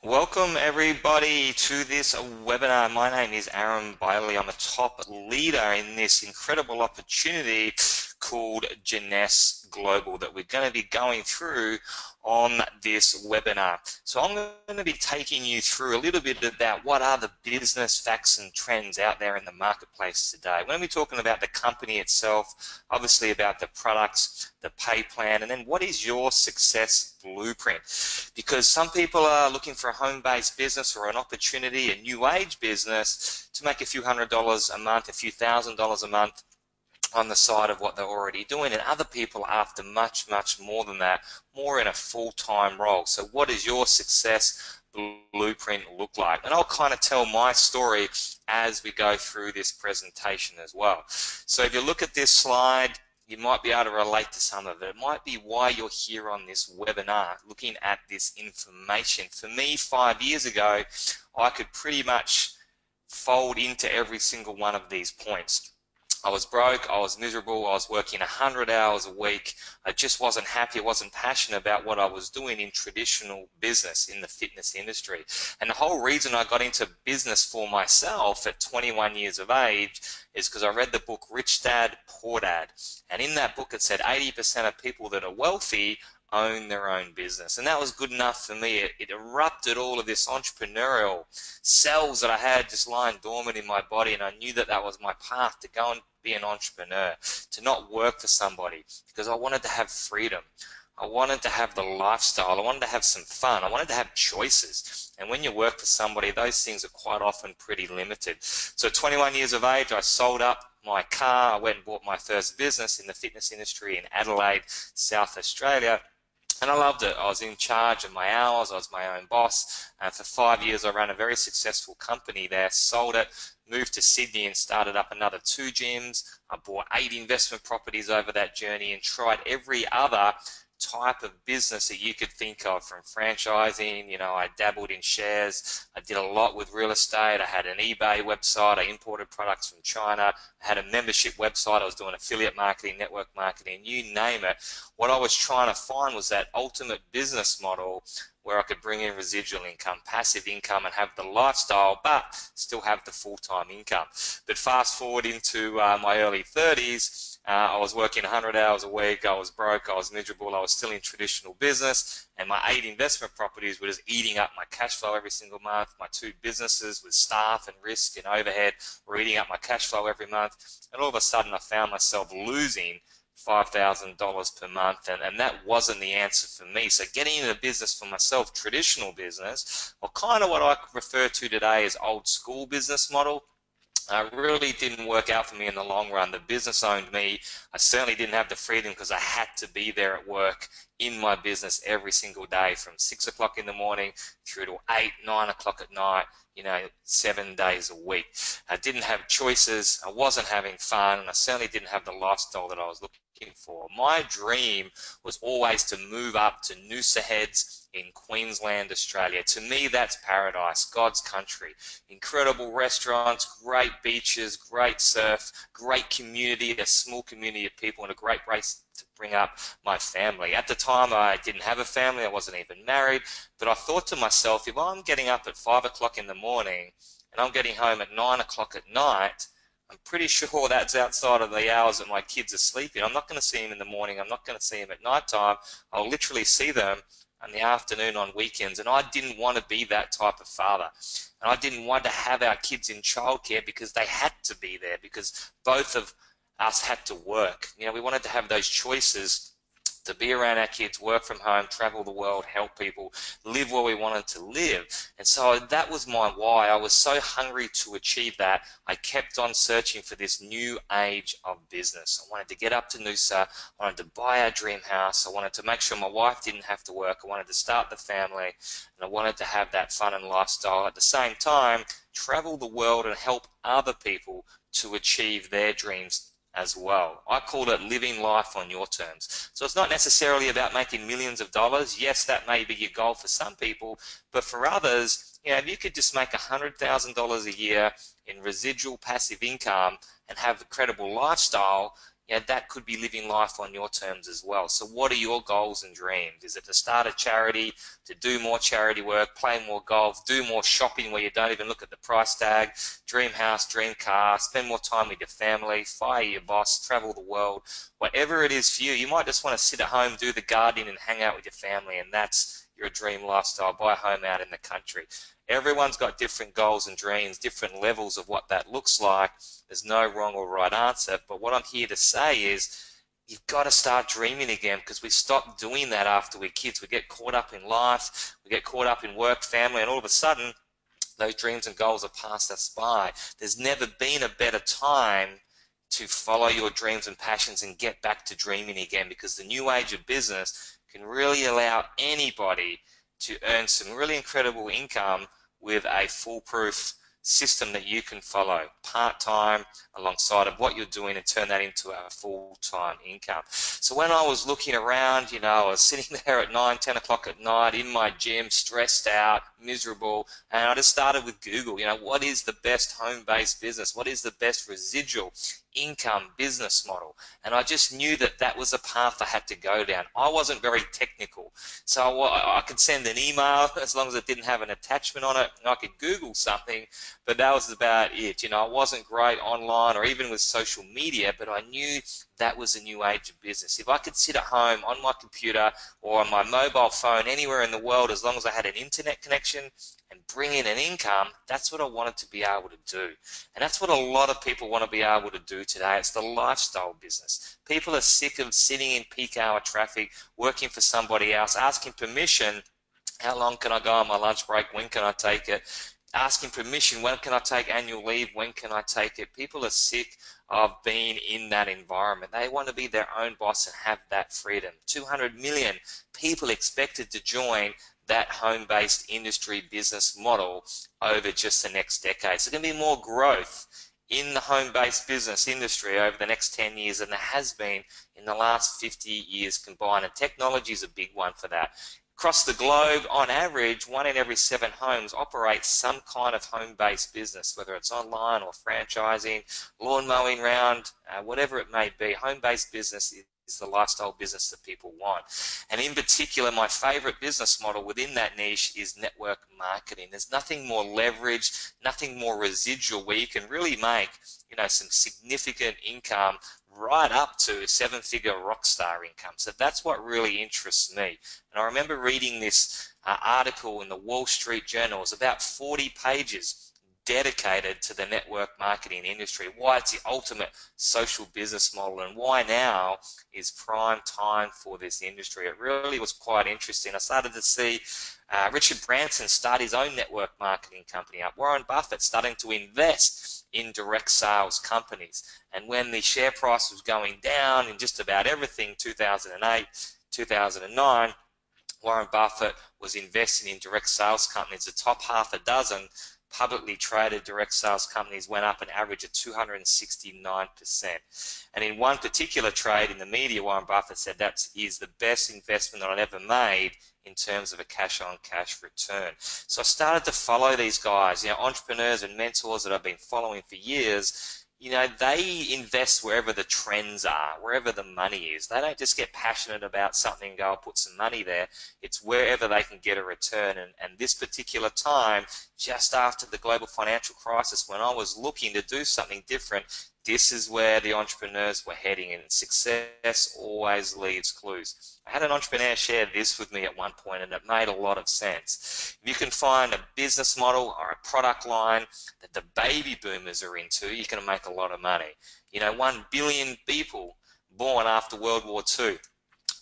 Welcome everybody to this webinar. My name is Byerlee. I'm a top leader in this incredible opportunity called Jeunesse Global that we're going to be going through on this webinar. So I'm going to be taking you through a little bit about what are the business facts and trends out there in the marketplace today. We're going to be talking about the company itself, obviously about the products, the pay plan, and then what is your success blueprint? Because some people are looking for a home-based business or an opportunity, a new age business to make a few $100s a month, a few $1,000s a month on the side of what they're already doing, and other people are after much more than that, more in a full-time role. So what does your success blueprint look like? And I'll kind of tell my story as we go through this presentation as well. So if you look at this slide, you might be able to relate to some of it. It might be why you're here on this webinar looking at this information. For me, 5 years ago, I could pretty much fold into every single one of these points. I was broke, I was miserable, I was working 100 hours a week. I just wasn't happy, I wasn't passionate about what I was doing in traditional business, in the fitness industry. And the whole reason I got into business for myself at 21 years of age is because I read the book Rich Dad, Poor Dad. And in that book it said 80% of people that are wealthy own their own business, and that was good enough for me. It erupted all of this entrepreneurial cells that I had just lying dormant in my body, and I knew that that was my path to go and be an entrepreneur, to not work for somebody, because I wanted to have freedom. I wanted to have the lifestyle. I wanted to have some fun. I wanted to have choices. And when you work for somebody, those things are quite often pretty limited. So 21 years of age, I sold up my car. I went and bought my first business in the fitness industry in Adelaide, South Australia. And I loved it. I was in charge of my hours. I was my own boss. And for 5 years, I ran a very successful company there, sold it, moved to Sydney and started up another 2 gyms. I bought 8 investment properties over that journey and tried every other type of business that you could think of, from franchising. You know, I dabbled in shares. I did a lot with real estate. I had an eBay website. I imported products from China. I had a membership website. I was doing affiliate marketing, network marketing, you name it. What I was trying to find was that ultimate business model where I could bring in residual income, passive income, and have the lifestyle, but still have the full-time income. But fast forward into my early 30s, I was working 100 hours a week. I was broke. I was miserable. I was still in traditional business, and my 8 investment properties were just eating up my cash flow every single month. My 2 businesses with staff and risk and overhead were eating up my cash flow every month. And all of a sudden, I found myself losing $5,000 per month, and that wasn't the answer for me. So getting into business for myself, traditional business, or kind of what I refer to today as old school business model, really didn't work out for me in the long run. The business owned me. I certainly didn't have the freedom because I had to be there at work in my business every single day from 6 o'clock in the morning through to 8, 9 o'clock at night, 7 days a week. I didn't have choices. I wasn't having fun, and I certainly didn't have the lifestyle that I was looking for. My dream was always to move up to Noosa Heads in Queensland, Australia. To me, that's paradise, God's country. Incredible restaurants, great beaches, great surf, great community, a small community of people, and a great place to bring up my family. At the time, I didn't have a family. I wasn't even married. But I thought to myself, if I'm getting up at 5 o'clock in the morning and I'm getting home at 9 o'clock at night, I'm pretty sure that's outside of the hours that my kids are sleeping. I'm not going to see them in the morning. I'm not going to see them at night time. I'll literally see them in the afternoon on weekends. And I didn't want to be that type of father. And I didn't want to have our kids in childcare because they had to be there, because both of us had to work. We wanted to have those choices to be around our kids, work from home, travel the world, help people, live where we wanted to live. And so that was my why. I was so hungry to achieve that. I kept on searching for this new age of business. I wanted to get up to Noosa. I wanted to buy our dream house. I wanted to make sure my wife didn't have to work. I wanted to start the family, and I wanted to have that fun and lifestyle. At the same time, travel the world and help other people to achieve their dreams as well. I call it living life on your terms. So it's not necessarily about making millions of dollars. Yes, that may be your goal for some people, but for others, if you could just make $100,000 a year in residual passive income and have a credible lifestyle, that could be living life on your terms as well. So what are your goals and dreams? Is it to start a charity, to do more charity work, play more golf, do more shopping where you don't even look at the price tag, dream house, dream car, spend more time with your family, fire your boss, travel the world, whatever it is for you. You might just want to sit at home, do the gardening and hang out with your family, and that's your dream lifestyle, buy a home out in the country. Everyone's got different goals and dreams, different levels of what that looks like. There's no wrong or right answer, but what I'm here to say is you've got to start dreaming again, because we stop doing that after we're kids. We get caught up in life, we get caught up in work, family, and all of a sudden those dreams and goals have passed us by. There's never been a better time to follow your dreams and passions and get back to dreaming again, because the new age of business can really allow anybody to earn some really incredible income with a foolproof system that you can follow part-time alongside of what you're doing and turn that into a full-time income. So when I was looking around, I was sitting there at 9, 10 o'clock at night in my gym, stressed out, miserable, and I just started with Google, what is the best home-based business? What is the best residual income business model? And I just knew that that was a path I had to go down. I wasn't very technical, so I could send an email as long as it didn't have an attachment on it, and I could Google something, but that was about it. I wasn't great online or even with social media, but I knew that was a new age of business. If I could sit at home on my computer or on my mobile phone anywhere in the world, as long as I had an internet connection and bring in an income, that's what I wanted to be able to do. And that's what a lot of people want to be able to do today. It's the lifestyle business. People are sick of sitting in peak hour traffic, working for somebody else, asking permission, how long can I go on my lunch break, when can I take it? Asking permission, when can I take annual leave, when can I take it? People are sick of being in that environment. They want to be their own boss and have that freedom. 200 million people expected to join that home-based industry business model over just the next decade. So there's going to be more growth in the home-based business industry over the next 10 years than there has been in the last 50 years combined. And technology is a big one for that. Across the globe, on average, 1 in every 7 homes operates some kind of home-based business, whether it's online or franchising, lawn mowing round, whatever it may be. Home-based business is the lifestyle business that people want. And in particular, my favorite business model within that niche is network marketing. There's nothing more leveraged, nothing more residual, where you can really make, some significant income right up to 7-figure rock star income. So that's what really interests me. And I remember reading this article in the Wall Street Journal. It was about 40 pages dedicated to the network marketing industry, why it's the ultimate social business model, and why now is prime time for this industry. It really was quite interesting. I started to see Richard Branson start his own network marketing company up. Warren Buffett starting to invest in direct sales companies. And when the share price was going down in just about everything, 2008, 2009, Warren Buffett was investing in direct sales companies. The top half a dozen publicly traded direct sales companies went up an average of 269%. And in one particular trade in the media, Warren Buffett said that is the best investment that I've ever made in terms of a cash-on-cash return. So I started to follow these guys, entrepreneurs and mentors that I've been following for years. They invest wherever the trends are, wherever the money is. They don't just get passionate about something and go, I'll put some money there. It's wherever they can get a return. And this particular time, just after the global financial crisis, when I was looking to do something different, this is where the entrepreneurs were heading, and success always leaves clues. I had an entrepreneur share this with me at one point, and it made a lot of sense. If you can find a business model or a product line that the baby boomers are into, you can make a lot of money. 1 billion people born after World War II,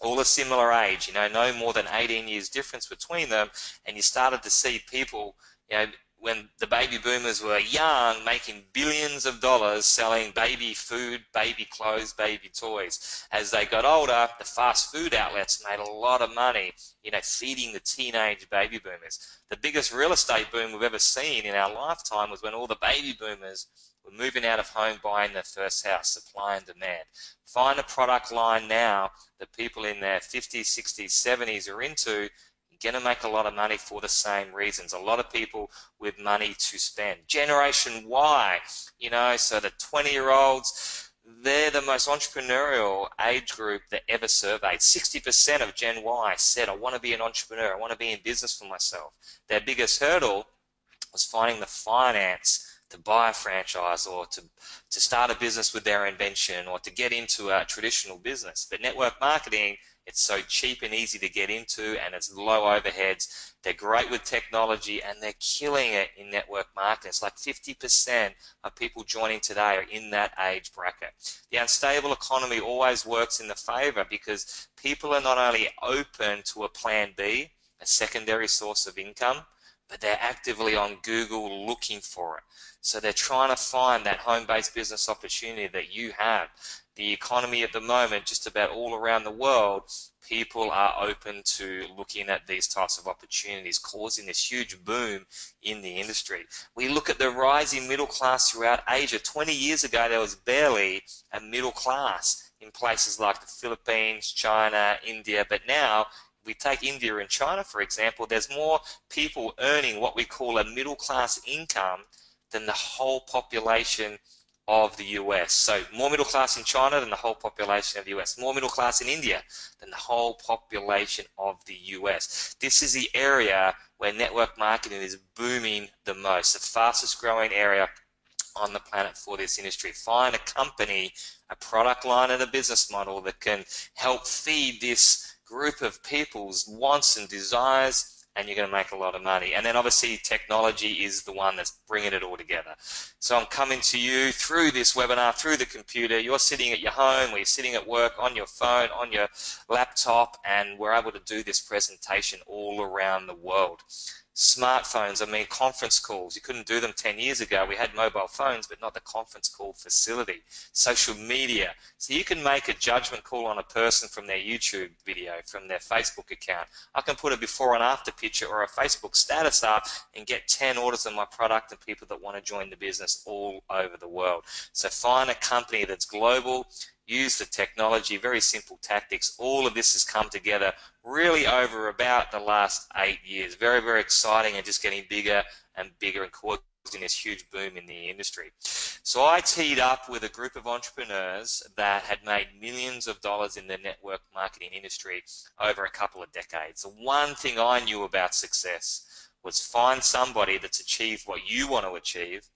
all a similar age, no more than 18 years difference between them, and you started to see people, when the baby boomers were young, making billions of dollars selling baby food, baby clothes, baby toys. As they got older, the fast food outlets made a lot of money, feeding the teenage baby boomers. The biggest real estate boom we've ever seen in our lifetime was when all the baby boomers were moving out of home, buying their first house, supply and demand. Find a product line now that people in their 50s, 60s, 70s are into. Going to make a lot of money for the same reasons. A lot of people with money to spend. Generation Y, so the 20-year-olds, they're the most entrepreneurial age group that ever surveyed. 60% of Gen Y said, I want to be an entrepreneur, I want to be in business for myself. Their biggest hurdle was finding the finance to buy a franchise or to start a business with their invention or to get into a traditional business. But network marketing, it's so cheap and easy to get into, and it's low overheads. They're great with technology, and they're killing it in network marketing. It's like 50% of people joining today are in that age bracket. The unstable economy always works in the favor because people are not only open to a plan B, a secondary source of income, but they're actively on Google looking for it. So they're trying to find that home-based business opportunity that you have. The economy at the moment, just about all around the world, people are open to looking at these types of opportunities, causing this huge boom in the industry. We look at the rising middle class throughout Asia. 20 years ago, there was barely a middle class in places like the Philippines, China, India, but now we take India and China, for example, there's more people earning what we call a middle class income than the whole population of the US. So more middle class in China than the whole population of the US. More middle class in India than the whole population of the US. This is the area where network marketing is booming the most, the fastest growing area on the planet for this industry. Find a company, a product line, and a business model that can help feed this group of people's wants and desires, and you're going to make a lot of money. And then obviously technology is the one that's bringing it all together. So I'm coming to you through this webinar, through the computer. You're sitting at your home, or you're sitting at work, on your phone, on your laptop, and we're able to do this presentation all around the world. Smartphones, I mean conference calls, you couldn't do them 10 years ago. We had mobile phones, but not the conference call facility. Social media, so you can make a judgment call on a person from their YouTube video, from their Facebook account. I can put a before and after picture or a Facebook status up and get 10 orders of my product and people that want to join the business all over the world. So find a company that's global, use the technology, very simple tactics. All of this has come together really over about the last 8 years. Very, very exciting, and just getting bigger and bigger and causing this huge boom in the industry. So I teed up with a group of entrepreneurs that had made millions of dollars in the network marketing industry over a couple of decades. The one thing I knew about success was find somebody that's achieved what you want to achieve,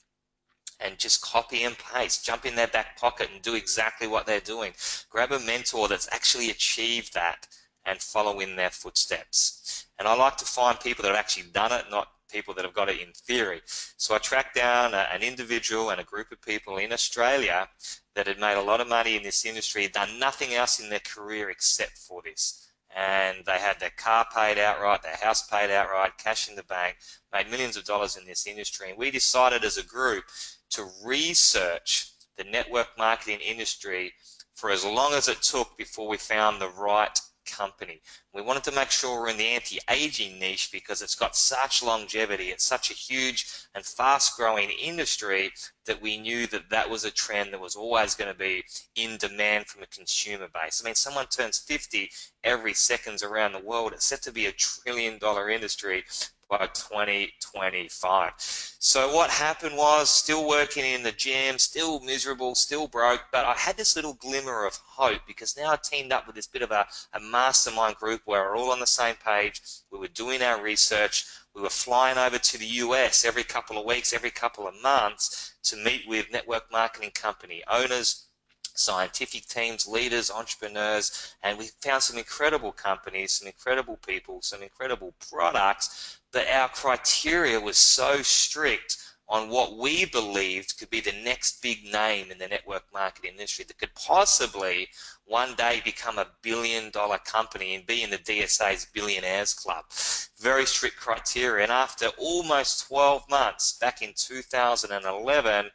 and just copy and paste, jump in their back pocket and do exactly what they're doing. Grab a mentor that's actually achieved that and follow in their footsteps. And I like to find people that have actually done it, not people that have got it in theory. So I tracked down an individual and a group of people in Australia that had made a lot of money in this industry, done nothing else in their career except for this. And they had their car paid outright, their house paid outright, cash in the bank, made millions of dollars in this industry. And we decided as a group to research the network marketing industry for as long as it took before we found the right company. We wanted to make sure we're in the anti-aging niche because it's got such longevity. It's such a huge and fast-growing industry that we knew that that was a trend that was always going to be in demand from a consumer base. I mean, someone turns 50 every second around the world. It's set to be $1 trillion industry by 2025. So what happened was, still working in the gym, still miserable, still broke, but I had this little glimmer of hope because now I teamed up with this bit of a mastermind group where we're all on the same page. We were doing our research. We were flying over to the US every couple of weeks, every couple of months to meet with network marketing company owners, scientific teams, leaders, entrepreneurs, and we found some incredible companies, some incredible people, some incredible products, but our criteria was so strict on what we believed could be the next big name in the network marketing industry that could possibly one day become $1 billion company and be in the DSA's Billionaires Club. Very strict criteria. And after almost 12 months, back in 2011,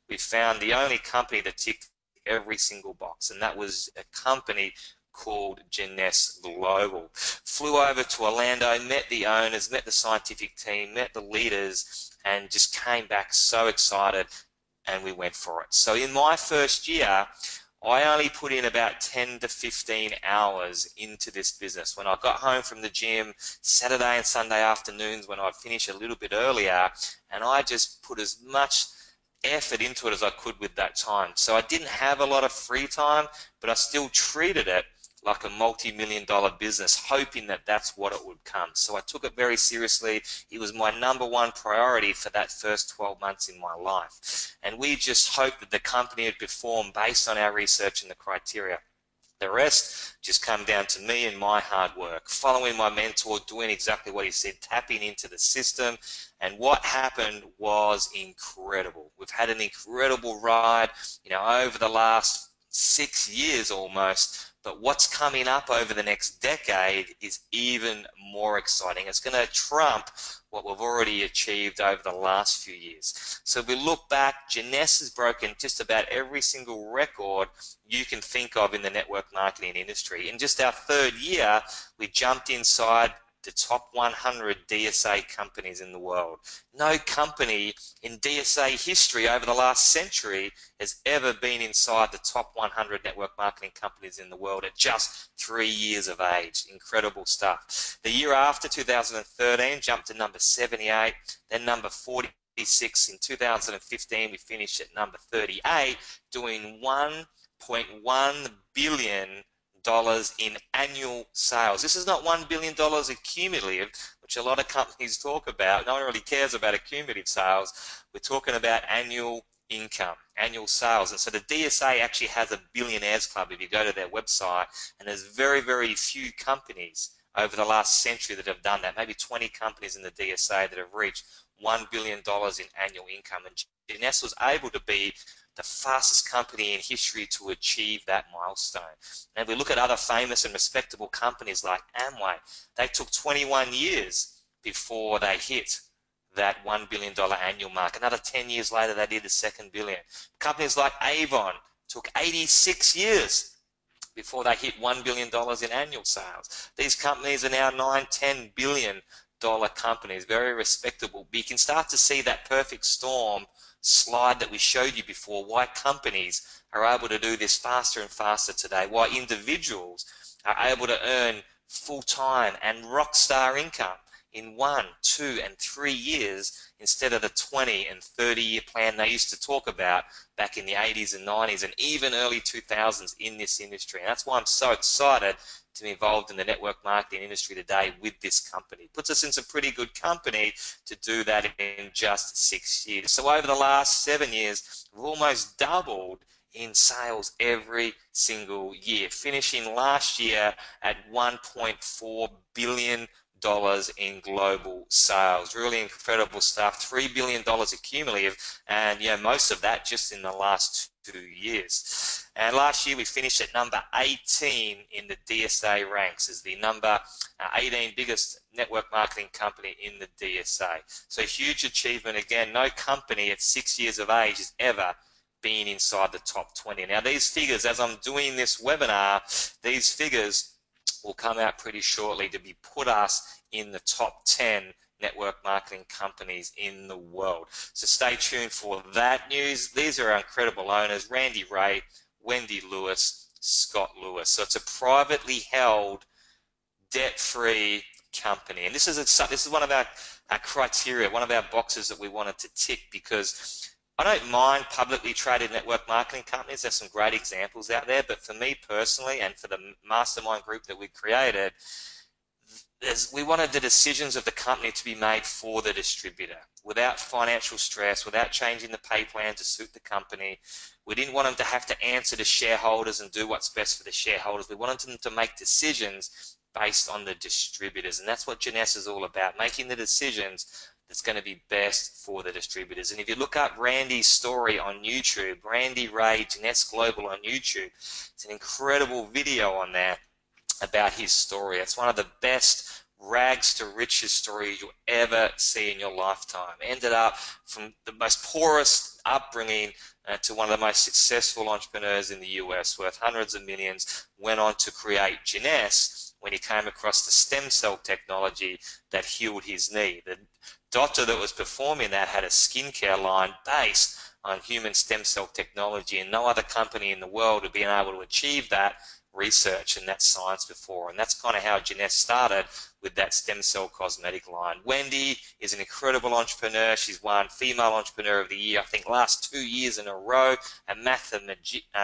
we found the only company that ticked every single box, and that was a company called Jeunesse Global. Flew over to Orlando, met the owners, met the scientific team, met the leaders, and just came back so excited, and we went for it. So in my first year, I only put in about 10 to 15 hours into this business. When I got home from the gym, Saturday and Sunday afternoons when I'd finish a little bit earlier, and I just put as much effort into it as I could with that time. So I didn't have a lot of free time, but I still treated it like a multi-million-dollar business, hoping that that's what it would come. So I took it very seriously. It was my #1 priority for that first 12 months in my life. And we just hoped that the company would perform based on our research and the criteria. The rest just come down to me and my hard work, following my mentor, doing exactly what he said, tapping into the system. And what happened was incredible. We've had an incredible ride, over the last 6 years almost. But what's coming up over the next decade is even more exciting. It's going to trump what we've already achieved over the last few years. So if we look back, Jeunesse has broken just about every single record you can think of in the network marketing industry. In just our 3rd year, we jumped inside the top 100 DSA companies in the world. No company in DSA history over the last century has ever been inside the top 100 network marketing companies in the world at just 3 years of age. Incredible stuff. The year after, 2013, jumped to number 78, then number 46. In 2015, we finished at number 38, doing $1.1 billion in annual sales. This is not $1 billion accumulative, which a lot of companies talk about. No one really cares about accumulative sales. We're talking about annual income, annual sales. And so the DSA actually has a billionaires club if you go to their website, and there's very, very few companies over the last century that have done that. Maybe 20 companies in the DSA that have reached $1 billion in annual income. And Jeunesse was able to be the fastest company in history to achieve that milestone. And if we look at other famous and respectable companies like Amway, they took 21 years before they hit that $1 billion annual mark. Another 10 years later, they did the second billion. Companies like Avon took 86 years before they hit $1 billion in annual sales. These companies are now $9–10 billion companies, very respectable. But you can start to see that perfect storm slide that we showed you before, why companies are able to do this faster and faster today, why individuals are able to earn full-time and rock star income in 1, 2, and 3 years instead of the 20 and 30-year plan they used to talk about back in the 80s and 90s and even early 2000s in this industry. And that's why I'm so excited to be involved in the network marketing industry today with this company. It puts us in some pretty good company to do that in just 6 years. So over the last 7 years, we've almost doubled in sales every single year, finishing last year at $1.4 billion in global sales. Really incredible stuff. $3 billion accumulative, and most of that just in the last 2 years. And last year we finished at number 18 in the DSA ranks as the number 18 biggest network marketing company in the DSA. So huge achievement again. No company at 6 years of age has ever been inside the top 20. Now these figures, as I'm doing this webinar, these figures will come out pretty shortly to be put us in the top 10 network marketing companies in the world. So stay tuned for that news. These are our incredible owners, Randy Ray, Wendy Lewis, Scott Lewis. So it's a privately held, debt-free company. And this is one of our criteria, one of our boxes that we wanted to tick, because I don't mind publicly traded network marketing companies. There's some great examples out there, but for me personally and for the mastermind group that we created, we wanted the decisions of the company to be made for the distributor without financial stress, without changing the pay plan to suit the company. We didn't want them to have to answer to shareholders and do what's best for the shareholders. We wanted them to make decisions based on the distributors, and that's what Jeunesse is all about, making the decisions that's going to be best for the distributors. And if you look up Randy's story on YouTube, Randy Ray, Jeunesse Global on YouTube, it's an incredible video on there about his story. It's one of the best rags to riches stories you'll ever see in your lifetime. Ended up from the most poorest upbringing to one of the most successful entrepreneurs in the US, worth hundreds of millions, went on to create Jeunesse when he came across the stem cell technology that healed his knee. The doctor that was performing that had a skincare line based on human stem cell technology, and no other company in the world had been able to achieve that research and that science before. And that's kind of how Jeunesse started with that stem cell cosmetic line. Wendy is an incredible entrepreneur. She's won Female Entrepreneur of the Year, I think, last 2 years in a row. A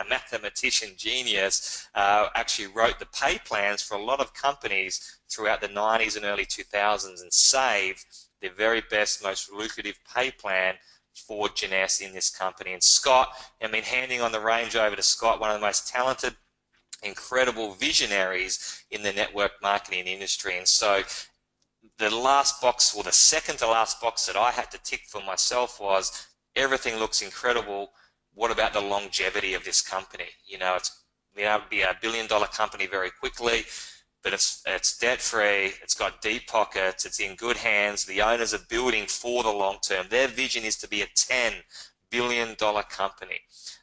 mathematician genius, actually wrote the pay plans for a lot of companies throughout the 90s and early 2000s and saved the very best, most lucrative pay plan for Jeunesse in this company. And Scott, I mean, handing on the reins over to Scott, one of the most talented, incredible visionaries in the network marketing industry. And so the last box, or the second to last box that I had to tick for myself was, everything looks incredible. What about the longevity of this company? You know, it's been able to be $1 billion company very quickly, but it's debt-free, it's got deep pockets, it's in good hands. The owners are building for the long term. Their vision is to be a $10 billion company.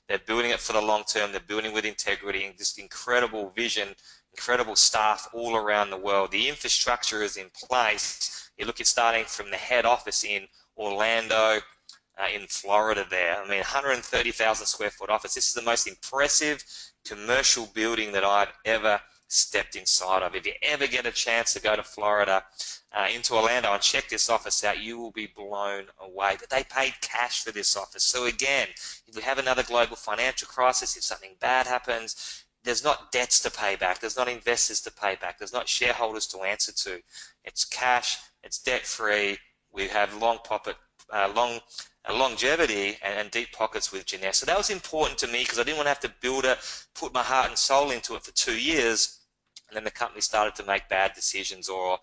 They're building it for the long term. They're building with integrity and just incredible vision, incredible staff all around the world. The infrastructure is in place. You look at starting from the head office in Orlando, in Florida there. I mean, 130,000 square foot office. This is the most impressive commercial building that I've ever stepped inside of. If you ever get a chance to go to Florida, into Orlando, and check this office out, you will be blown away. But they paid cash for this office. So again, if we have another global financial crisis, if something bad happens, there's not debts to pay back, there's not investors to pay back, there's not shareholders to answer to. It's cash, it's debt-free, we have longevity and deep pockets with Jeunesse. So that was important to me because I didn't want to have to build it, put my heart and soul into it for 2 years, and then the company started to make bad decisions, or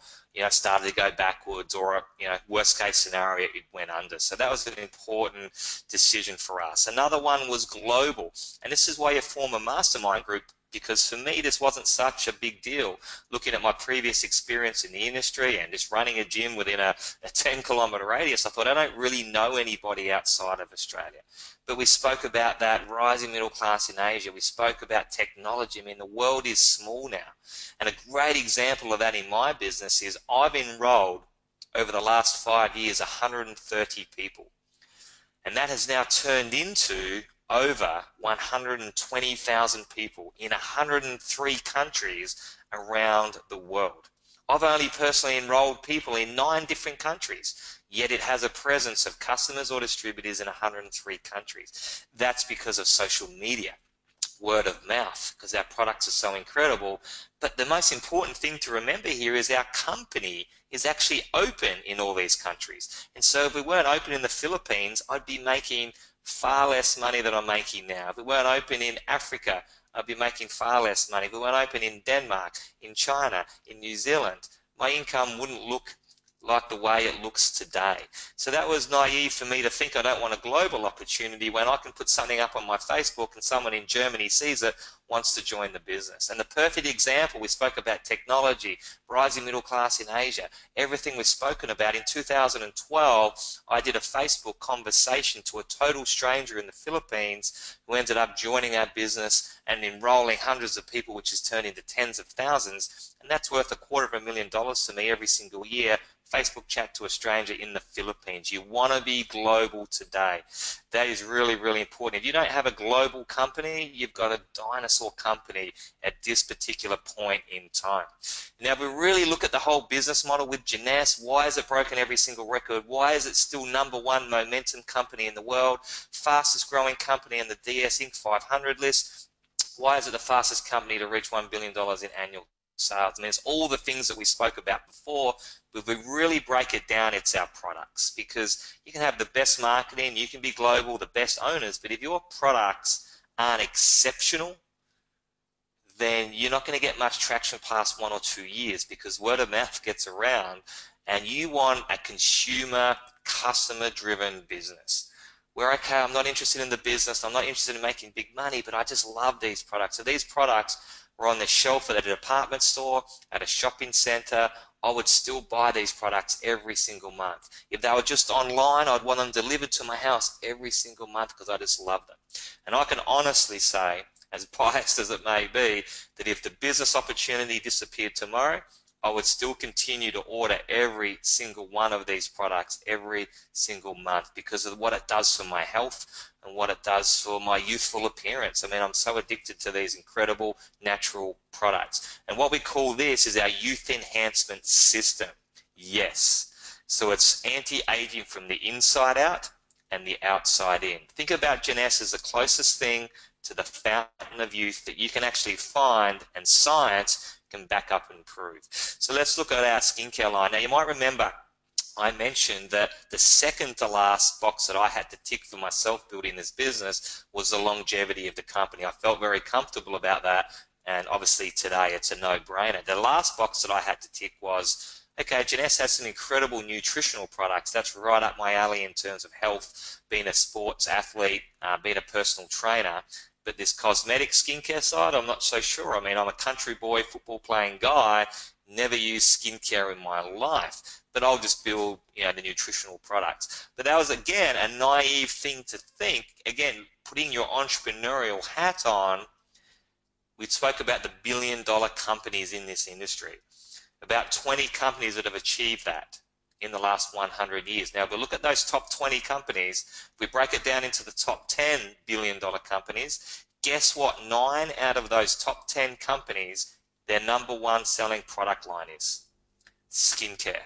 started to go backwards, or worst case scenario, it went under. So that was an important decision for us. Another one was global, and this is why you form a mastermind group, because for me this wasn't such a big deal. Looking at my previous experience in the industry and just running a gym within a 10-kilometer radius, I thought, I don't really know anybody outside of Australia. But we spoke about that rising middle class in Asia. We spoke about technology. I mean, the world is small now. And a great example of that in my business is I've enrolled over the last 5 years 130 people. And that has now turned into over 120,000 people in 103 countries around the world. I've only personally enrolled people in 9 different countries, yet it has a presence of customers or distributors in 103 countries. That's because of social media, word of mouth, because our products are so incredible. But the most important thing to remember here is our company is actually open in all these countries. And so if we weren't open in the Philippines, I'd be making far less money than I'm making now. If we weren't open in Africa, I'd be making far less money. If we weren't open in Denmark, in China, in New Zealand, my income wouldn't look like the way it looks today. So that was naive for me to think I don't want a global opportunity when I can put something up on my Facebook and someone in Germany sees it, wants to join the business. And the perfect example, we spoke about technology, rising middle class in Asia, everything we've spoken about. In 2012, I did a Facebook conversation to a total stranger in the Philippines who ended up joining our business and enrolling hundreds of people, which has turned into tens of thousands. And that's worth $250,000 to me every single year. Facebook chat to a stranger in the Philippines. You want to be global today. That is really, really important. If you don't have a global company, you've got a dinosaur company at this particular point in time. Now, if we really look at the whole business model with Jeunesse, why has it broken every single record? Why is it still #1 momentum company in the world? Fastest growing company on the DS Inc. 500 list? Why is it the fastest company to reach $1 billion in annual sales? I mean, it's all the things that we spoke about before, but if we really break it down, it's our products. Because you can have the best marketing, you can be global, the best owners, but if your products aren't exceptional, then you're not going to get much traction past 1 or 2 years, because word of mouth gets around, and you want a consumer, customer-driven business. Where, okay, I'm not interested in the business, I'm not interested in making big money, but I just love these products. So these products were on the shelf at a department store, at a shopping center, I would still buy these products every single month. If they were just online, I'd want them delivered to my house every single month because I just love them. And I can honestly say, as biased as it may be, that if the business opportunity disappeared tomorrow, I would still continue to order every single one of these products every single month because of what it does for my health and what it does for my youthful appearance. I mean, I'm so addicted to these incredible natural products. And what we call this is our youth enhancement system. Yes. So it's anti-aging from the inside out and the outside in. Think about Jeunesse as the closest thing to the fountain of youth that you can actually find, and science can back up and prove. So let's look at our skincare line. Now you might remember I mentioned that the second to last box that I had to tick for myself building this business was the longevity of the company. I felt very comfortable about that, and obviously today it's a no-brainer. The last box that I had to tick was, okay, Jeunesse has some incredible nutritional products. That's right up my alley in terms of health, being a sports athlete, being a personal trainer. But this cosmetic skincare side, I'm not so sure. I mean, I'm a country boy, football playing guy, never used skincare in my life, but I'll just build, the nutritional products. But that was, again, a naive thing to think. Again, putting your entrepreneurial hat on, we spoke about the billion-dollar companies in this industry. About 20 companies that have achieved that in the last 100 years. Now, if we look at those top 20 companies, if we break it down into the top 10 billion-dollar companies, guess what? 9 out of those top 10 companies, their number one selling product line is skincare.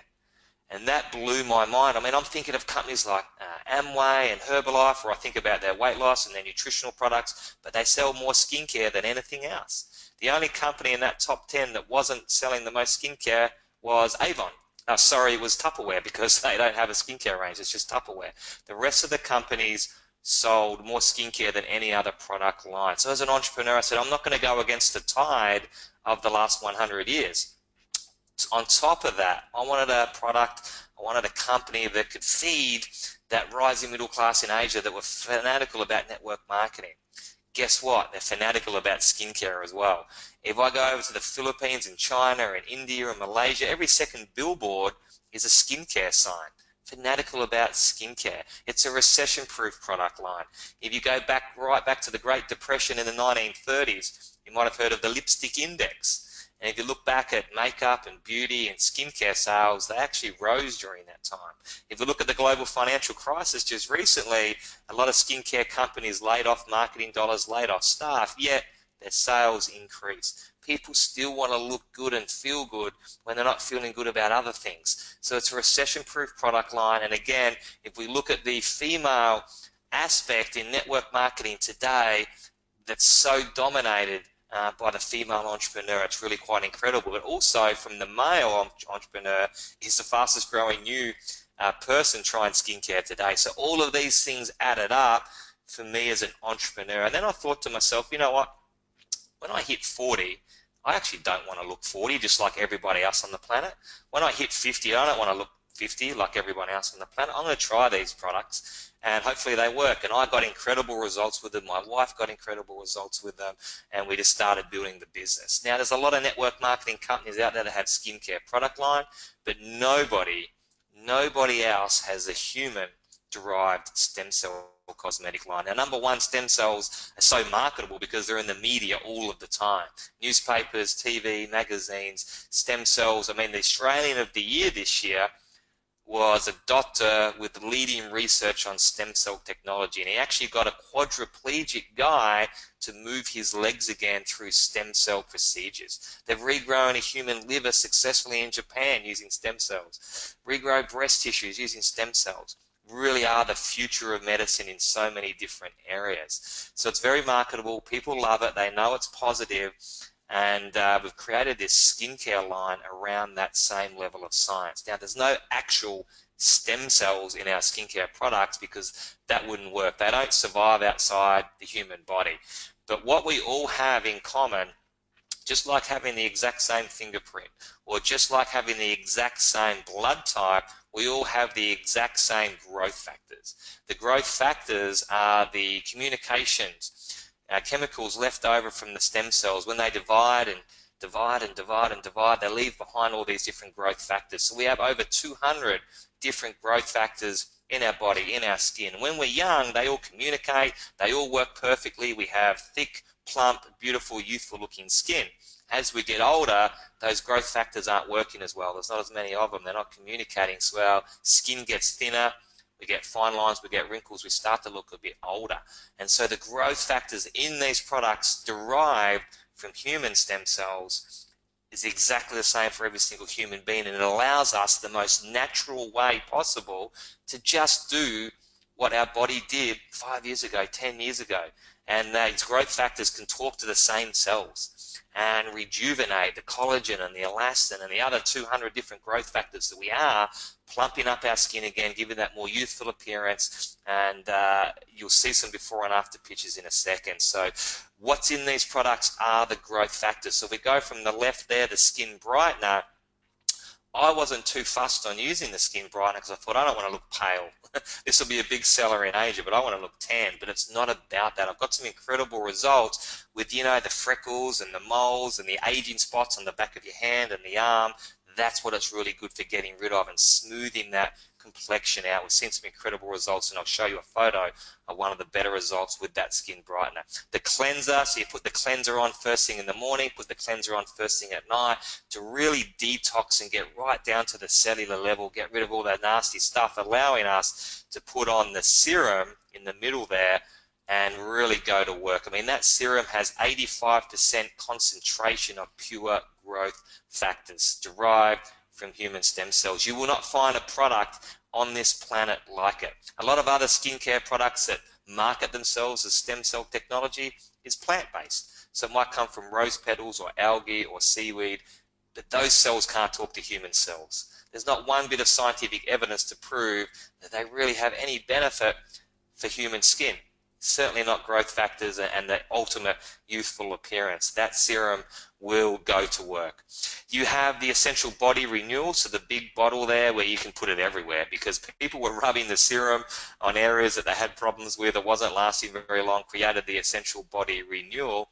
And that blew my mind. I mean, I'm thinking of companies like Amway and Herbalife, where I think about their weight loss and their nutritional products, but they sell more skincare than anything else. The only company in that top 10 that wasn't selling the most skincare was Avon. Sorry, it was Tupperware, because they don't have a skincare range. It's just Tupperware. The rest of the companies sold more skincare than any other product line. So as an entrepreneur, I said, I'm not going to go against the tide of the last 100 years. On top of that, I wanted a product, I wanted a company that could feed that rising middle class in Asia that were fanatical about network marketing. Guess what? They're fanatical about skincare as well. If I go over to the Philippines and China and India and Malaysia, every second billboard is a skincare sign. Fanatical about skincare. It's a recession-proof product line. If you go back right back to the Great Depression in the 1930s, you might have heard of the lipstick index. And if you look back at makeup and beauty and skincare sales, they actually rose during that time. If you look at the global financial crisis just recently, a lot of skincare companies laid off marketing dollars, laid off staff, yet their sales increased. People still want to look good and feel good when they're not feeling good about other things. So it's a recession-proof product line. And again, if we look at the female aspect in network marketing today, that's so dominated by the female entrepreneur, it's really quite incredible. But also from the male entrepreneur, is the fastest growing new person trying skincare today. So all of these things added up for me as an entrepreneur. And then I thought to myself, you know what? When I hit 40, I actually don't want to look 40 just like everybody else on the planet. When I hit 50, I don't want to look 50 like everyone else on the planet. I'm going to try these products and hopefully they work. And I got incredible results with them. My wife got incredible results with them, and we just started building the business. Now, there's a lot of network marketing companies out there that have skincare product line, but nobody else has a human-derived stem cell cosmetic line. Now, number one, stem cells are so marketable because they're in the media all of the time. Newspapers, TV, magazines, stem cells. I mean, the Australian of the Year this year was a doctor with leading research on stem cell technology, and he actually got a quadriplegic guy to move his legs again through stem cell procedures. They've regrown a human liver successfully in Japan using stem cells. Regrow breast tissues using stem cells. Really are the future of medicine in so many different areas. So it's very marketable. People love it. They know it's positive. And we've created this skincare line around that same level of science. Now, there's no actual stem cells in our skincare products because that wouldn't work. They don't survive outside the human body. But what we all have in common, just like having the exact same fingerprint or just like having the exact same blood type, we all have the exact same growth factors. The growth factors are the communications, chemicals left over from the stem cells. When they divide and divide and divide and divide, they leave behind all these different growth factors. So we have over 200 different growth factors in our body, in our skin. When we're young, they all communicate, they all work perfectly. We have thick, plump, beautiful, youthful looking skin. as we get older, those growth factors aren't working as well. There's not as many of them. They're not communicating. So our skin gets thinner. We get fine lines. We get wrinkles. We start to look a bit older. And so the growth factors in these products derived from human stem cells is exactly the same for every single human being, and it allows us the most natural way possible to just do what our body did 5 years ago, 10 years ago. And these growth factors can talk to the same cells and rejuvenate the collagen and the elastin and the other 200 different growth factors that we are, plumping up our skin again, giving that more youthful appearance. And you'll see some before and after pictures in a second. So what's in these products are the growth factors. So we go from the left there, the skin brightener. I wasn't too fussed on using the skin brightener because I thought, I don't want to look pale. This will be a big seller in Asia, but I want to look tan. But it's not about that. I've got some incredible results with, you know, the freckles and the moles and the aging spots on the back of your hand and the arm. That's what it's really good for getting rid of and smoothing that complexion out. We've seen some incredible results, and I'll show you a photo of one of the better results with that skin brightener. The cleanser, so you put the cleanser on first thing in the morning, put the cleanser on first thing at night to really detox and get right down to the cellular level, get rid of all that nasty stuff, allowing us to put on the serum in the middle there and really go to work. I mean, that serum has 85% concentration of pure growth factors derived from human stem cells. You will not find a product on this planet like it. A lot of other skincare products that market themselves as stem cell technology is plant-based. So it might come from rose petals or algae or seaweed, but those cells can't talk to human cells. There's not one bit of scientific evidence to prove that they really have any benefit for human skin. Certainly not growth factors and the ultimate youthful appearance. That serum will go to work. You have the Essential Body Renewal, so the big bottle there where you can put it everywhere, because people were rubbing the serum on areas that they had problems with, it wasn't lasting very long, created the Essential Body Renewal.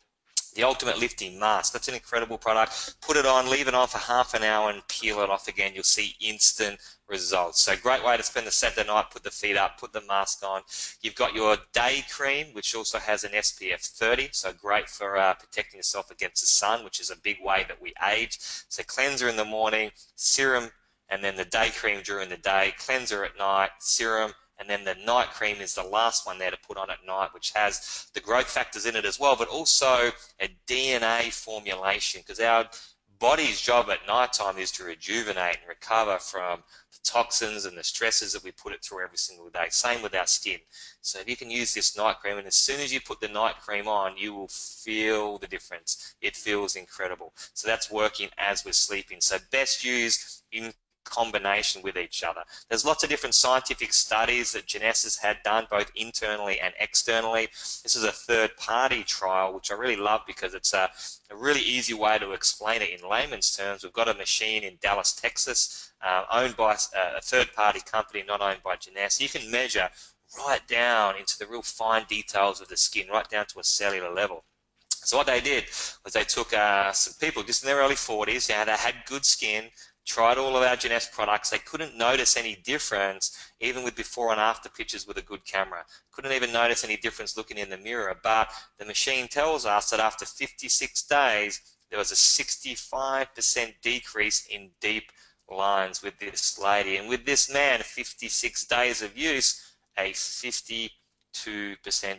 The Ultimate Lifting Mask, that's an incredible product. Put it on, leave it on for half an hour and peel it off again. You'll see instant results. So great way to spend the Saturday night, put the feet up, put the mask on. You've got your day cream, which also has an SPF 30, so great for protecting yourself against the sun, which is a big way that we age. So cleanser in the morning, serum, and then the day cream during the day, cleanser at night, serum, and then the night cream is the last one there to put on at night, which has the growth factors in it as well, but also a DNA formulation, because our body's job at nighttime is to rejuvenate and recover from the toxins and the stresses that we put it through every single day. Same with our skin. So if you can use this night cream, and as soon as you put the night cream on, you will feel the difference. It feels incredible. So that's working as we're sleeping. So best used in combination with each other. There's lots of different scientific studies that Jeunesse has had done both internally and externally. This is a third-party trial, which I really love because it's a really easy way to explain it in layman's terms. We've got a machine in Dallas, Texas, owned by a third-party company, not owned by Jeunesse. You can measure right down into the real fine details of the skin, right down to a cellular level. So what they did was they took some people just in their early 40s, they had good skin, tried all of our Jeunesse products. They couldn't notice any difference, even with before and after pictures with a good camera. Couldn't even notice any difference looking in the mirror. But the machine tells us that after 56 days, there was a 65% decrease in deep lines with this lady. And with this man, 56 days of use, a 52%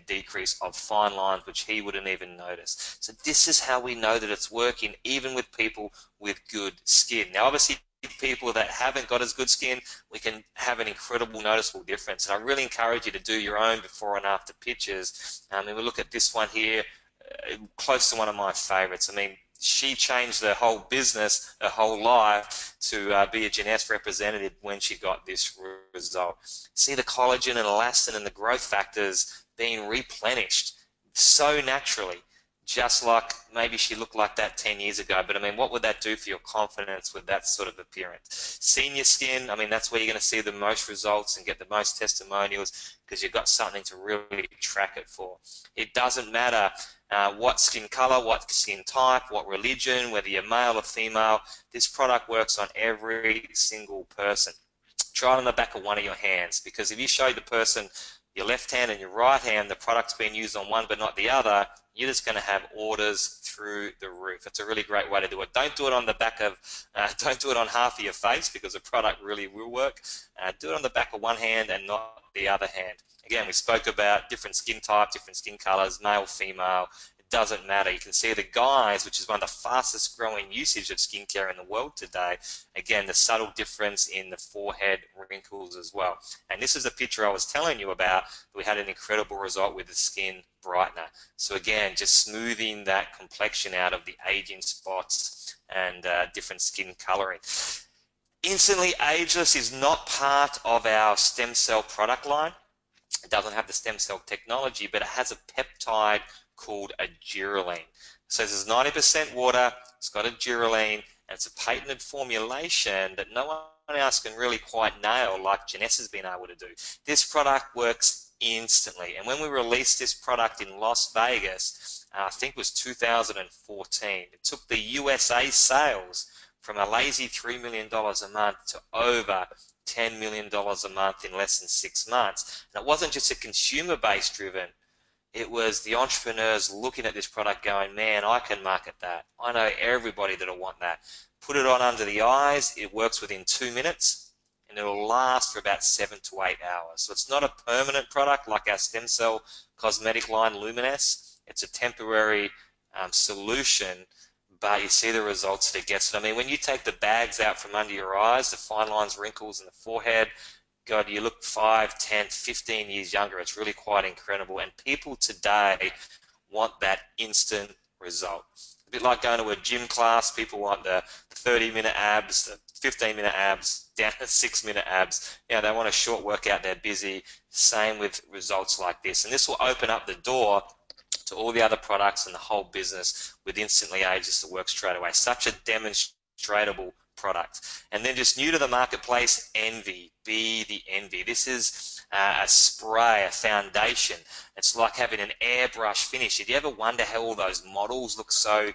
decrease of fine lines, which he wouldn't even notice. So this is how we know that it's working, even with people with good skin. Now, obviously, people that haven't got as good skin, we can have an incredible noticeable difference. And I really encourage you to do your own before and after pictures. And we look at this one here, close to one of my favorites. I mean, she changed her whole business, her whole life to be a Jeunesse representative when she got this result. See the collagen and elastin and the growth factors being replenished so naturally, just like maybe she looked like that 10 years ago. But I mean, what would that do for your confidence with that sort of appearance? Senior skin, I mean, that's where you're going to see the most results and get the most testimonials, because you've got something to really track it for. It doesn't matter what skin color, what skin type, what religion, whether you're male or female. This product works on every single person. try it on the back of one of your hands, because if you show the person your left hand and your right hand, the product's being used on one but not the other, you're just going to have orders through the roof. It's a really great way to do it. Don't do it on the back of, don't do it on half of your face, because the product really will work. Do it on the back of one hand and not the other hand. Again, we spoke about different skin types, different skin colors, male, female. It doesn't matter. You can see the guys, which is one of the fastest growing usage of skincare in the world today. Again, the subtle difference in the forehead wrinkles as well. And this is the picture I was telling you about. We had an incredible result with the skin brightener. So again, just smoothing that complexion out of the aging spots and different skin coloring. Instantly Ageless is not part of our stem cell product line. It doesn't have the stem cell technology, but it has a peptide called a Byerlee. So this is 90% water, it's got a Byerlee, and it's a patented formulation that no one else can really quite nail like Jeunesse has been able to do. This product works instantly, and when we released this product in Las Vegas, I think it was 2014, it took the USA sales from a lazy $3 million a month to over $10 million a month in less than 6 months. And it wasn't just a consumer base driven, it was the entrepreneurs looking at this product going, man, I can market that. I know everybody that'll want that. Put it on under the eyes, it works within 2 minutes, and it'll last for about 7 to 8 hours. So it's not a permanent product like our stem cell cosmetic line Luminous. It's a temporary solution, but you see the results that it gets. I mean, when you take the bags out from under your eyes, the fine lines, wrinkles in the forehead, God, you look 5, 10, 15 years younger. It's really quite incredible. And people today want that instant result. A bit like going to a gym class. People want the 30-minute abs, the 15-minute abs, down to 6-minute abs. You know, they want a short workout. They're busy. Same with results like this. And this will open up the door to all the other products and the whole business with Instantly Ageless that works straight away. Such a demonstratable product. And then just new to the marketplace, Envy. Be the Envy. This is a spray, a foundation. It's like having an airbrush finish. Did you ever wonder how all those models look so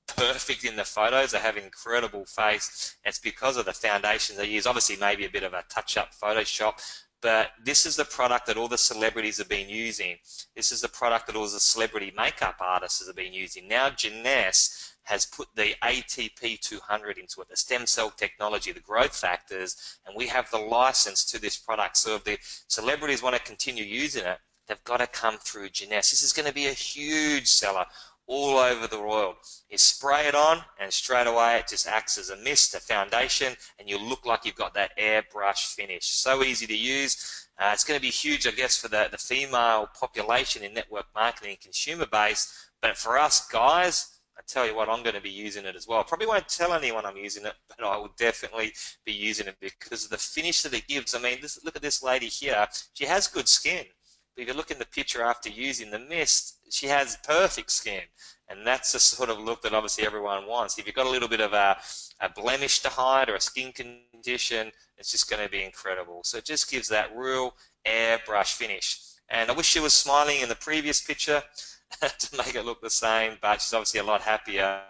perfect in the photos? They have incredible face. It's because of the foundations they use. Obviously, maybe a bit of a touch-up Photoshop, but this is the product that all the celebrities have been using. This is the product that all the celebrity makeup artists have been using. Now Jeunesse has put the ATP 200 into it, the stem cell technology, the growth factors, and we have the license to this product. So if the celebrities want to continue using it, they've got to come through Jeunesse. This is going to be a huge seller all over the world. You spray it on and straight away it just acts as a mist, a foundation, and you look like you've got that airbrush finish. So easy to use. It's going to be huge, I guess, for the female population in network marketing and consumer base, but for us guys, I tell you what, I'm going to be using it as well. Probably won't tell anyone I'm using it, but I will definitely be using it because of the finish that it gives. I mean, look at this lady here. She has good skin. But if you look in the picture after using the mist, she has perfect skin. And that's the sort of look that obviously everyone wants. If you've got a little bit of a blemish to hide or a skin condition, it's just going to be incredible. So it just gives that real airbrush finish. And I wish she was smiling in the previous picture to make it look the same, but she's obviously a lot happier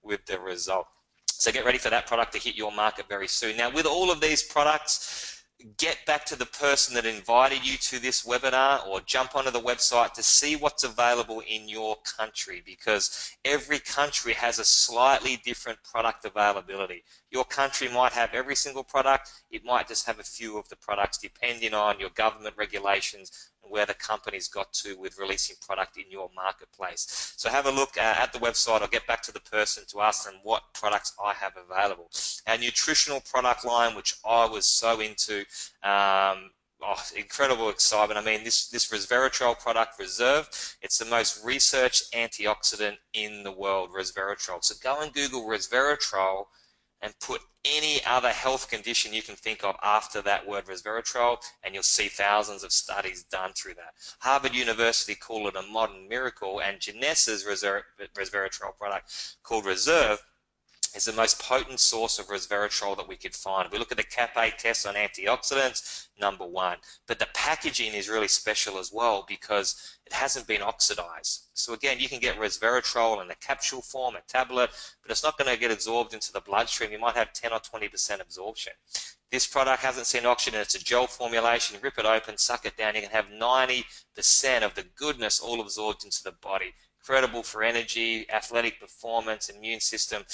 with the result. So get ready for that product to hit your market very soon. Now, with all of these products, get back to the person that invited you to this webinar or jump onto the website to see what's available in your country, because every country has a slightly different product availability. Your country might have every single product, it might just have a few of the products depending on your government regulations and where the company's got to with releasing product in your marketplace. So have a look at the website or get back to the person to ask them what products I have available. Our nutritional product line, which I was so into, incredible excitement. I mean, this resveratrol product, Reserve, it's the most researched antioxidant in the world, resveratrol. So go and Google resveratrol and put any other health condition you can think of after that word resveratrol, and you'll see thousands of studies done through that. Harvard University call it a modern miracle, and Jeunesse's resveratrol product called Reserve is the most potent source of resveratrol that we could find. We look at the CAP-A test on antioxidants, #1. But the packaging is really special as well because it hasn't been oxidized. So again, you can get resveratrol in a capsule form, a tablet, but it's not going to get absorbed into the bloodstream. You might have 10 or 20% absorption. This product hasn't seen oxygen. It's a gel formulation. Rip it open, suck it down. You can have 90% of the goodness all absorbed into the body. Incredible for energy, athletic performance, immune system.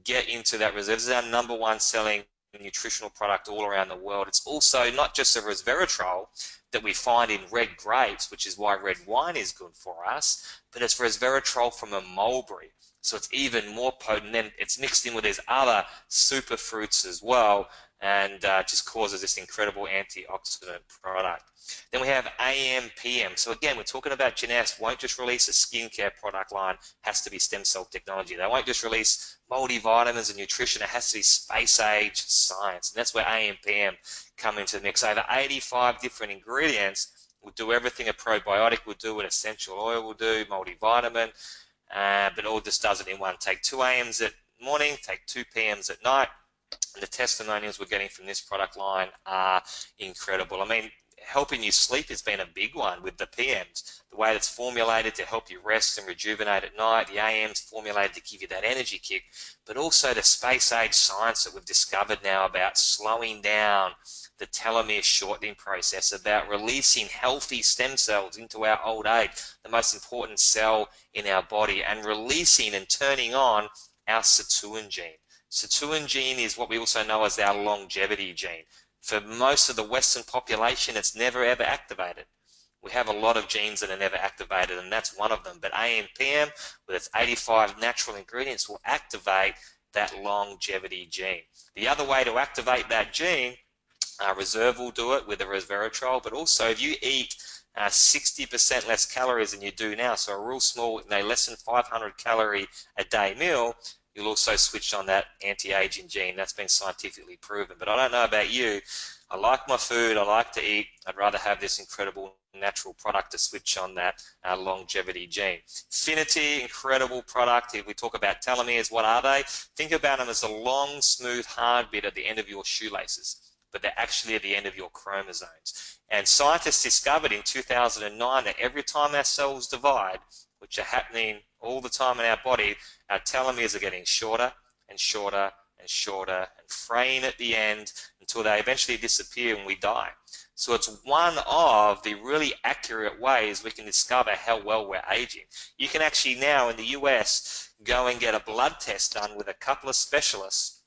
Get into that reserve. This is our #1 selling nutritional product all around the world. It's also not just the resveratrol that we find in red grapes, which is why red wine is good for us, but it's resveratrol from a mulberry. So it's even more potent. Then it's mixed in with these other super fruits as well, and just causes this incredible antioxidant product. Then we have AM, PM. So again, we're talking about Jeunesse won't just release a skincare product line, has to be stem cell technology. They won't just release multivitamins and nutrition, it has to be space age science. And that's where AM, PM come into the mix. Over 85 different ingredients. We'll do everything a probiotic will do, an essential oil will do, multivitamin, but all just does it in one. Take 2 AMs at morning, take 2 PMs at night. And the testimonials we're getting from this product line are incredible. I mean, helping you sleep has been a big one with the PMs. The way it's formulated to help you rest and rejuvenate at night. The AM's formulated to give you that energy kick. But also the space age science that we've discovered now about slowing down the telomere shortening process, about releasing healthy stem cells into our old age, the most important cell in our body, and releasing and turning on our sirtuin gene. Sirtuin gene is what we also know as our longevity gene. For most of the Western population, it's never ever activated. We have a lot of genes that are never activated, and that's one of them. But AM/PM, with its 85 natural ingredients, will activate that longevity gene. The other way to activate that gene, Reserve will do it with the resveratrol, but also if you eat 60% less calories than you do now, so a real small, less than 500 calorie a day meal, you'll also switch on that anti-aging gene. That's been scientifically proven. But I don't know about you. I like my food. I like to eat. I'd rather have this incredible natural product to switch on that longevity gene. Finity, incredible product. If we talk about telomeres, what are they? Think about them as a long, smooth, hard bit at the end of your shoelaces, but they're actually at the end of your chromosomes. And scientists discovered in 2009 that every time our cells divide, which are happening all the time in our body, our telomeres are getting shorter and shorter and shorter and fraying at the end until they eventually disappear when we die. So it's one of the really accurate ways we can discover how well we're aging. You can actually now in the US go and get a blood test done with a couple of specialists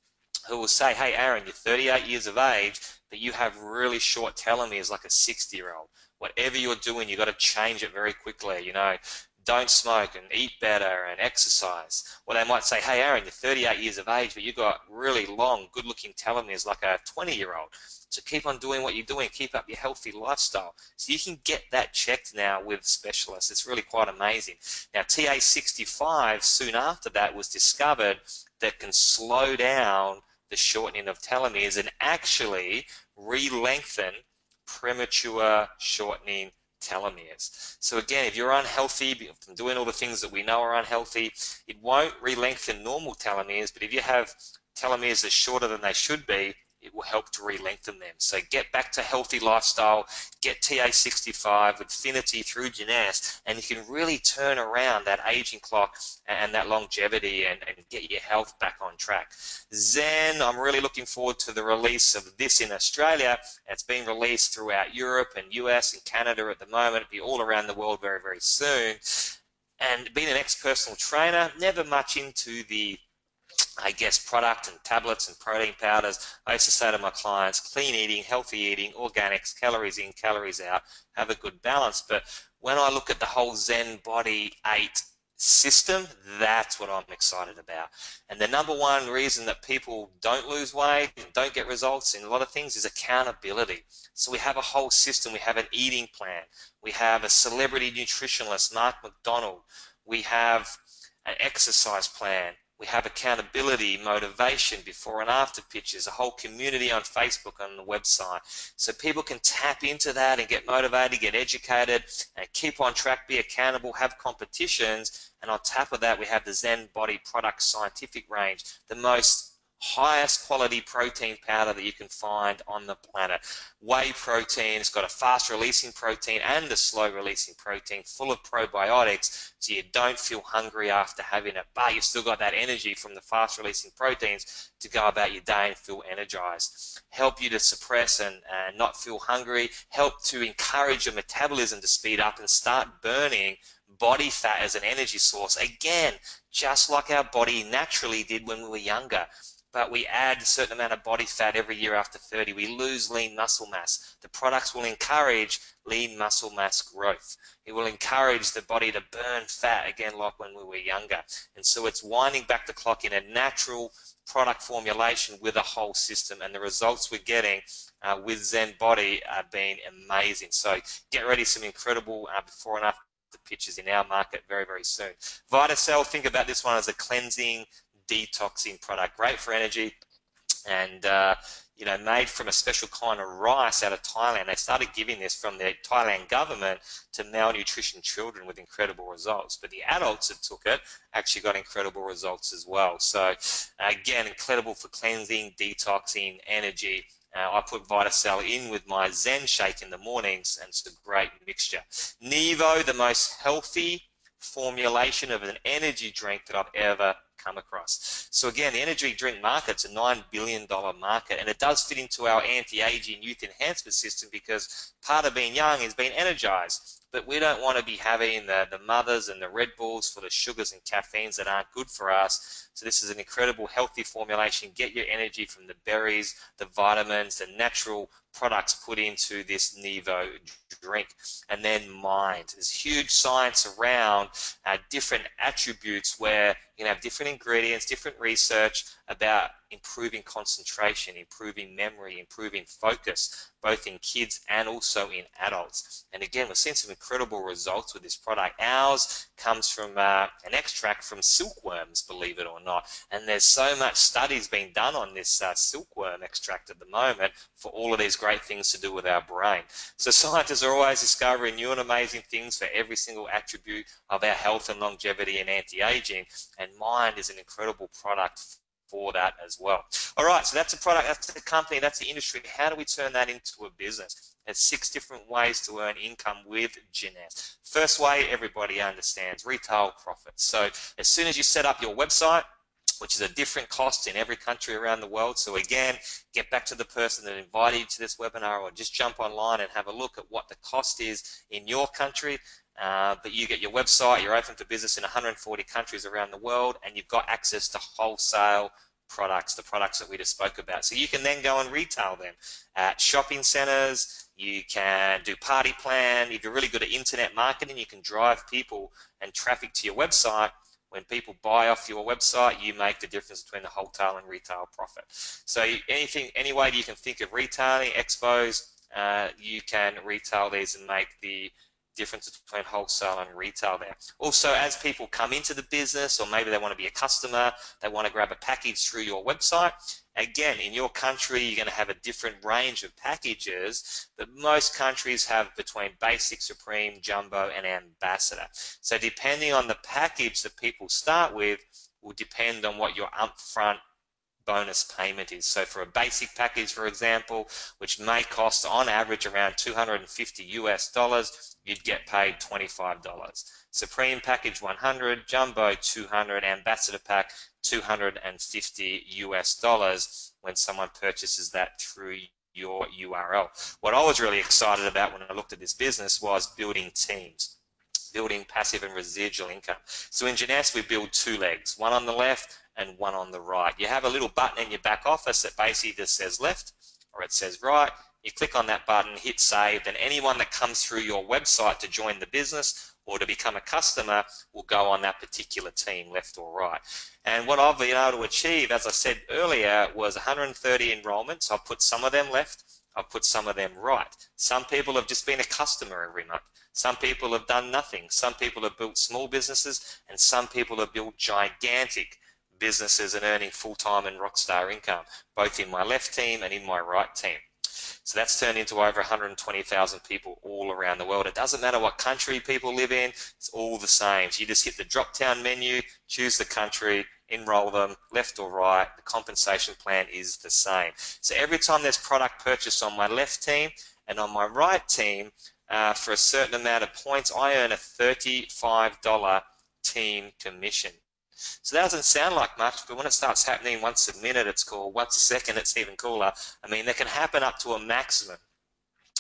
who will say, hey Aaron, you're 38 years of age, but you have really short telomeres like a 60-year-old. Whatever you're doing, you've got to change it very quickly, Don't smoke and eat better and exercise. Or they might say, hey Aaron, you're 38 years of age, but you've got really long, good-looking telomeres like a 20-year-old. So keep on doing what you're doing. Keep up your healthy lifestyle. So you can get that checked now with specialists. It's really quite amazing. Now, TA65, soon after that, was discovered that can slow down the shortening of telomeres and actually re-lengthen premature shortening telomeres. So again, if you're unhealthy from doing all the things that we know are unhealthy, it won't re-lengthen normal telomeres, but if you have telomeres that are shorter than they should be, it will help to re-lengthen them. So get back to healthy lifestyle, get TA65 with Finity through Jeunesse, and you can really turn around that aging clock and that longevity and get your health back on track. Zen, I'm really looking forward to the release of this in Australia. It's being released throughout Europe and US and Canada at the moment. It'll be all around the world very, very soon. And being an ex-personal trainer, never much into the product and tablets and protein powders. I used to say to my clients, clean eating, healthy eating, organics, calories in, calories out, have a good balance. But when I look at the whole Zen Body 8 system, that's what I'm excited about. And the #1 reason that people don't lose weight and don't get results in a lot of things is accountability. So we have a whole system. We have an eating plan. We have a celebrity nutritionist, Mark McDonald. We have an exercise plan. We have accountability, motivation, before and after pictures, a whole community on Facebook, on the website. So people can tap into that and get motivated, get educated, and keep on track, be accountable, have competitions. And on top of that, we have the Zen Body product scientific range, the most highest quality protein powder that you can find on the planet. Whey protein, it's got a fast releasing protein and a slow releasing protein, full of probiotics, so you don't feel hungry after having it, but you've still got that energy from the fast releasing proteins to go about your day and feel energized. Help you to suppress and not feel hungry, help to encourage your metabolism to speed up and start burning body fat as an energy source. Again, just like our body naturally did when we were younger. But we add a certain amount of body fat every year after 30. We lose lean muscle mass. The products will encourage lean muscle mass growth. It will encourage the body to burn fat, again, like when we were younger. And so it's winding back the clock in a natural product formulation with a whole system. And the results we're getting with Zen Body are being amazing. So get ready, some incredible before and after pictures in our market very, very soon. VitaCell, think about this one as a cleansing, detoxing product, great for energy, and you know, made from a special kind of rice out of Thailand. They started giving this from the Thailand government to malnutrition children with incredible results. But the adults that took it actually got incredible results as well. So again, incredible for cleansing, detoxing, energy. I put VitaCell in with my Zen shake in the mornings, and it's a great mixture. Nevo, the most healthy formulation of an energy drink that I've ever come across. So again, the energy drink market's a $9 billion market, and it does fit into our anti-aging youth enhancement system, because part of being young is being energized. But we don't want to be having the mothers and the Red Bulls for the sugars and caffeines that aren't good for us. So this is an incredible healthy formulation. Get your energy from the berries, the vitamins, the natural products put into this Nevo drink. And then mind. There's huge science around different attributes where you can have different ingredients, different research about improving concentration, improving memory, improving focus, both in kids and also in adults. And again, we've seen some incredible results with this product. Ours comes from an extract from silkworms, believe it or not. And there's so much studies being done on this silkworm extract at the moment for all of these great things to do with our brain. So scientists are always discovering new and amazing things for every single attribute of our health and longevity and anti-aging. And Mind is an incredible product for that as well. All right, so that's a product, that's the company, that's the industry. How do we turn that into a business? There's 6 different ways to earn income with Jeunesse. First way, everybody understands, retail profits. So as soon as you set up your website, which is a different cost in every country around the world. So again, get back to the person that invited you to this webinar, or just jump online and have a look at what the cost is in your country. But you get your website, you're open for business in 140 countries around the world, and you've got access to wholesale products, the products that we just spoke about. So you can then go and retail them at shopping centers. You can do party plan. If you're really good at internet marketing, you can drive people and traffic to your website. When people buy off your website, you make the difference between the wholesale and retail profit. So any way that you can think of retailing, expos, you can retail these and make the difference between wholesale and retail there. Also, as people come into the business, or maybe they want to be a customer, they want to grab a package through your website. Again, in your country, you're going to have a different range of packages, but most countries have between Basic, Supreme, Jumbo, and Ambassador. So depending on the package that people start with will depend on what your upfront bonus payment is. So for a basic package, for example, which may cost on average around $250 US, you'd get paid $25. Supreme package 100, Jumbo 200, Ambassador pack $250 US when someone purchases that through your URL. What I was really excited about when I looked at this business was building teams, building passive and residual income. So in Jeunesse, we build 2 legs, one on the left and one on the right. You have a little button in your back office that basically just says left or it says right. You click on that button, hit save, and anyone that comes through your website to join the business or to become a customer will go on that particular team, left or right. And what I've been able to achieve, as I said earlier, was 130 enrollments. I've put some of them left, I've put some of them right. Some people have just been a customer every month. Some people have done nothing. Some people have built small businesses, and some people have built gigantic businesses and earning full-time and rockstar income, both in my left team and in my right team. So that's turned into over 120,000 people all around the world. It doesn't matter what country people live in, it's all the same. So you just hit the drop-down menu, choose the country, enroll them, left or right, the compensation plan is the same. So every time there's product purchase on my left team and on my right team, for a certain amount of points, I earn a $35 team commission. So that doesn't sound like much, but when it starts happening once a minute, it's cool. Once a second, it's even cooler. I mean, that can happen up to a maximum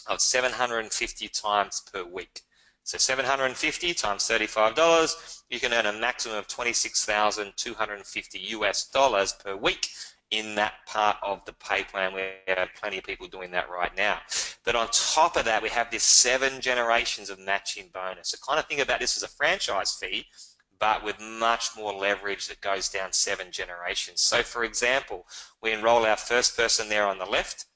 of 750 times per week. So 750 times $35, you can earn a maximum of 26,250 US dollars per week in that part of the pay plan. We have plenty of people doing that right now. But on top of that, we have this 7 generations of matching bonus. So kind of think about this as a franchise fee, but with much more leverage that goes down 7 generations. So for example, we enroll our first person there on the left,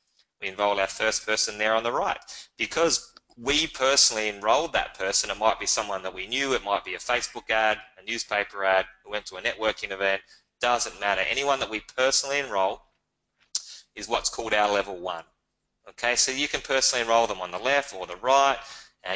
we enroll our first person there on the right. Because we personally enrolled that person, it might be someone that we knew, it might be a Facebook ad, a newspaper ad, we went to a networking event, doesn't matter. Anyone that we personally enroll is what's called our level 1. Okay, so you can personally enroll them on the left or the right.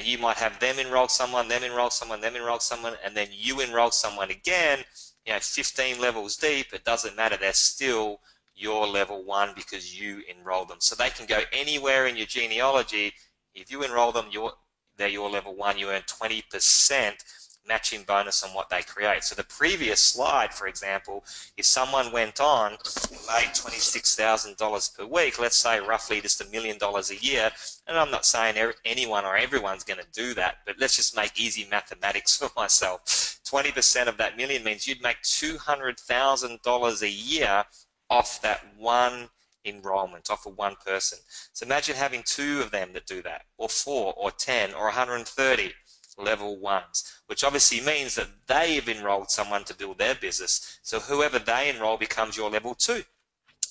You might have them enroll someone, them enroll someone, them enroll someone, and then you enroll someone again, 15 levels deep. It doesn't matter. They're still your level 1 because you enroll them. So they can go anywhere in your genealogy. If you enroll them, they're your level 1. You earn 20% matching bonus on what they create. So the previous slide, for example, if someone went on and made $26,000 per week, let's say roughly just $1 million a year, and I'm not saying anyone or everyone's going to do that, but let's just make easy mathematics for myself. 20% of that million means you'd make $200,000 a year off that one enrollment, off of one person. So imagine having 2 of them that do that, or 4, or 10, or 130 level 1s, which obviously means that they've enrolled someone to build their business. So whoever they enroll becomes your level 2.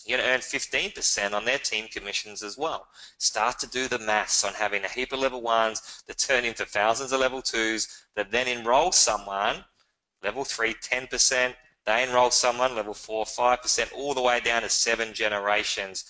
You're going to earn 15% on their team commissions as well. Start to do the maths on having a heap of level 1s that turn into thousands of level 2s that then enroll someone, level 3, 10%, they enroll someone, level 4, 5%, all the way down to 7 generations,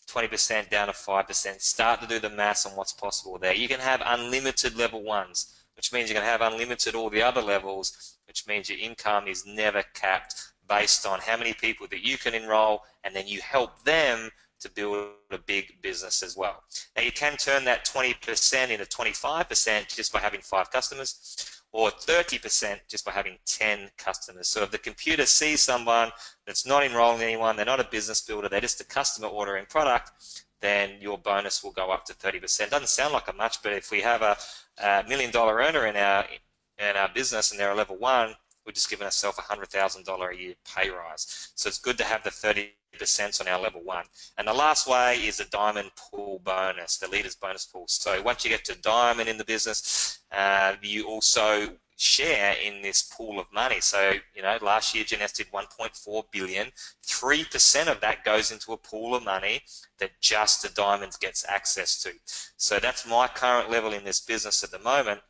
20% down to 5%. Start to do the maths on what's possible there. You can have unlimited level 1s, which means you can have unlimited all the other levels, which means your income is never capped based on how many people that you can enroll, and then you help them to build a big business as well. Now you can turn that 20% into 25% just by having 5 customers, or 30% just by having 10 customers. So if the computer sees someone that's not enrolling anyone, they're not a business builder, they're just a customer ordering product, then your bonus will go up to 30%. Doesn't sound like a much, but if we have a $1 million earner in our business and they're a level 1, we're just giving ourselves a $100,000 a year pay rise. So it's good to have the 30% on our level 1. And the last way is a diamond pool bonus, the leaders bonus pool. So once you get to diamond in the business, you also share in this pool of money. So, last year Jeunesse did 1.4 billion. 3% of that goes into a pool of money that just the diamonds gets access to. So that's my current level in this business at the moment.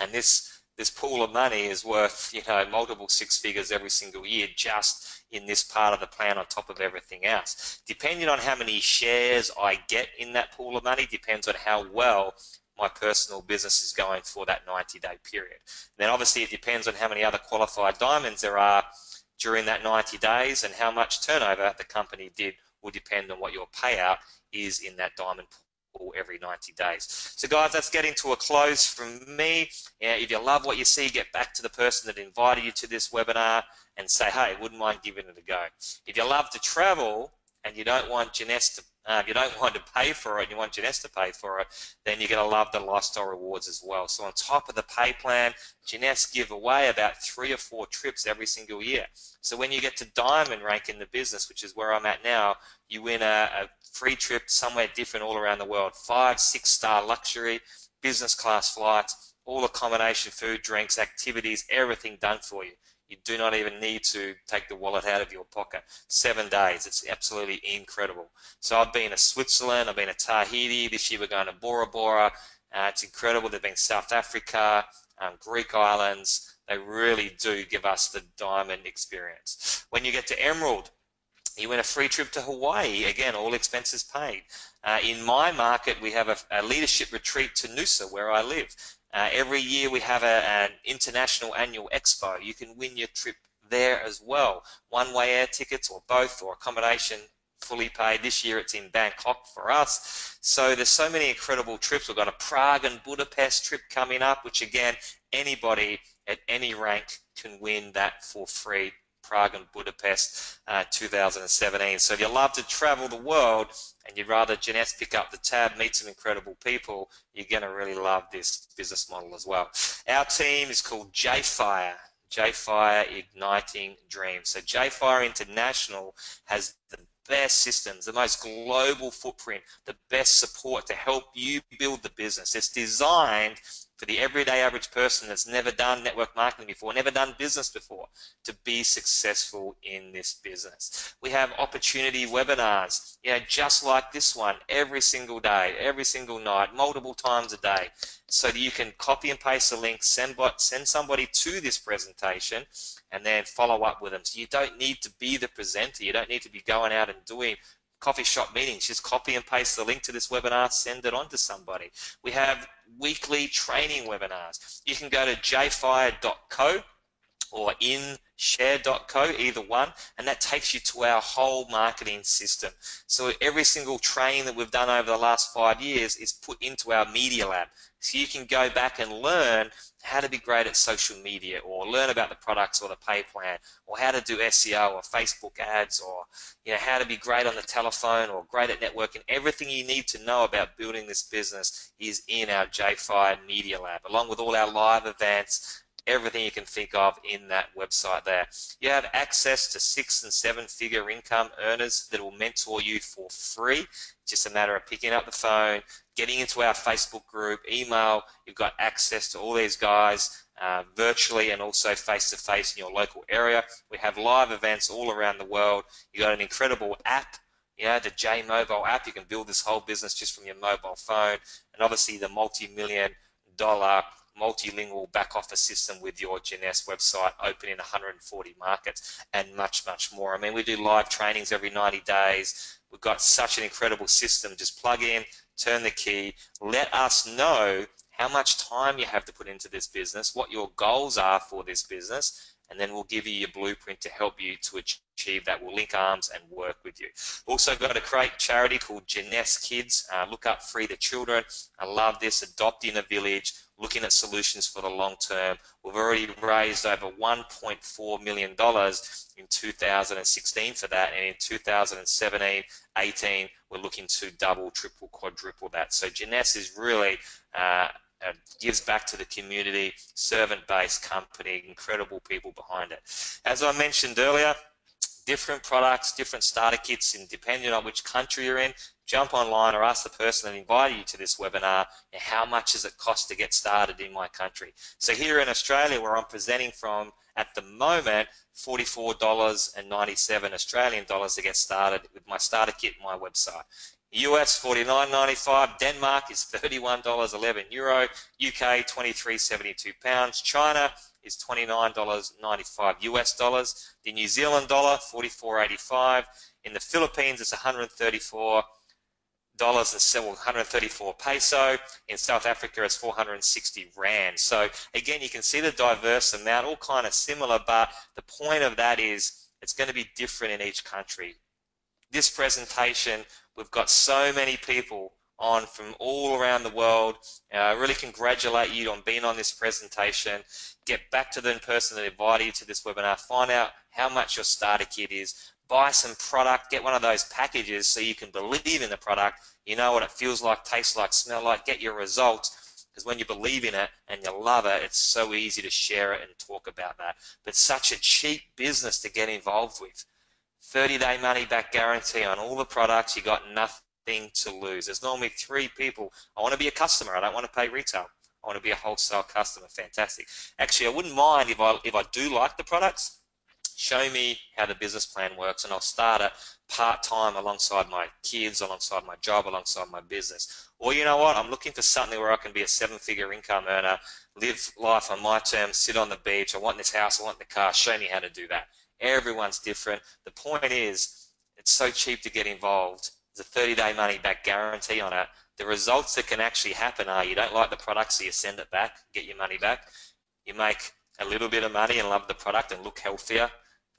And this pool of money is worth, multiple 6 figures every single year just in this part of the plan on top of everything else. Depending on how many shares I get in that pool of money depends on how well my personal business is going for that 90-day period. And then obviously it depends on how many other qualified diamonds there are during that 90 days, and how much turnover the company did will depend on what your payout is in that diamond pool every 90 days. So guys, that's getting to a close from me. If you love what you see, get back to the person that invited you to this webinar and say, hey, wouldn't mind giving it a go. If you love to travel and you don't want Jeunesse to you don't want to pay for it and you want Jeunesse to pay for it, then you're going to love the lifestyle rewards as well. So on top of the pay plan, Jeunesse give away about 3 or 4 trips every single year. So when you get to diamond rank in the business, which is where I'm at now, you win a free trip somewhere different all around the world. 5, 6-star luxury, business class flights, all accommodation, food, drinks, activities, everything done for you. You do not even need to take the wallet out of your pocket. 7 days. It's absolutely incredible. So I've been to Switzerland. I've been to Tahiti. This year we're going to Bora Bora. It's incredible. They've been South Africa, Greek islands, They really do give us the diamond experience. When you get to Emerald, you win a free trip to Hawaii. Again, all expenses paid. In my market, we have a leadership retreat to Noosa, where I live. Every year we have an international annual expo. You can win your trip there as well. One-way air tickets or both, or accommodation fully paid. This year it's in Bangkok for us. So there's so many incredible trips. We've got a Prague and Budapest trip coming up, which again, anybody at any rank can win that for free. Prague and Budapest 2017. So if you love to travel the world and you'd rather Jeunesse pick up the tab, meet some incredible people, you're going to really love this business model as well. Our team is called J-Fire. J-Fire Igniting Dreams. So J-Fire International has the best systems, the most global footprint, the best support to help you build the business. It's designed for the everyday average person that's never done network marketing before, never done business before, to be successful in this business. We have opportunity webinars, just like this one, every single day, every single night, multiple times a day, so that you can copy and paste the link, send somebody to this presentation, and then follow up with them. So you don't need to be the presenter. You don't need to be going out and doing coffee shop meetings. Just copy and paste the link to this webinar, send it on to somebody. We have weekly training webinars. You can go to jfire.co or inshare.co, either one, and that takes you to our whole marketing system. So every single training that we've done over the last 5 years is put into our Media Lab. So you can go back and learn how to be great at social media, or learn about the products or the pay plan, or how to do SEO or Facebook ads, or how to be great on the telephone or great at networking. Everything you need to know about building this business is in our J-Fire Media Lab, along with all our live events, everything you can think of in that website there. You have access to 6- and 7-figure income earners that will mentor you for free. Just a matter of picking up the phone, getting into our Facebook group, email. You've got access to all these guys virtually and also face-to-face in your local area. We have live events all around the world. You've got an incredible app, the J Mobile app. You can build this whole business just from your mobile phone. And obviously the multi-million-dollar multilingual back office system with your Jeunesse website, open in 140 markets, and much, much more. I mean, we do live trainings every 90 days. We've got such an incredible system. Just plug in, turn the key, let us know how much time you have to put into this business, what your goals are for this business, and then we'll give you your blueprint to help you to achieve that. We'll link arms and work with you. Also got a great charity called Jeunesse Kids. Look up Free the Children. I love this, adopting a village, looking at solutions for the long term. We've already raised over $1.4 million in 2016 for that, and in 2017, 18, we're looking to double, triple, quadruple that. So Jeunesse is really gives back to the community, servant-based company, incredible people behind it. As I mentioned earlier, different products, different starter kits, and depending on which country you're in, jump online or ask the person that invited you to this webinar, how much does it cost to get started in my country. So here in Australia, where I'm presenting from at the moment, $44.97 Australian dollars to get started with my starter kit and my website. US $49.95, Denmark is $31.11 euro, UK £23.72, China is $29.95 US dollars, the New Zealand dollar $44.85, in the Philippines it's $134 134 peso, in South Africa it's 460 rand. So again, you can see the diverse amount, all kind of similar, but the point of that is it's going to be different in each country. This presentation, we've got so many people on from all around the world. I really congratulate you on being on this presentation. Get back to the person that invited you to this webinar. Find out how much your starter kit is. Buy some product. Get one of those packages so you can believe in the product. You know what it feels like, tastes like, smell like. Get your results, because when you believe in it and you love it, it's so easy to share it and talk about that. But such a cheap business to get involved with. 30-day money-back guarantee on all the products. You got nothing to lose. There's normally 3 people. I want to be a customer. I don't want to pay retail. I want to be a wholesale customer. Fantastic. Actually, I wouldn't mind if I do like the products. show me how the business plan works, and I'll start it part-time alongside my kids, alongside my job, alongside my business. Or you know what, I'm looking for something where I can be a 7-figure income earner, live life on my terms, sit on the beach, I want this house, I want the car, show me how to do that. Everyone's different. The point is, it's so cheap to get involved. There's a 30-day money-back guarantee on it. The results that can actually happen are you don't like the product, so you send it back, get your money back. You make a little bit of money and love the product and look healthier,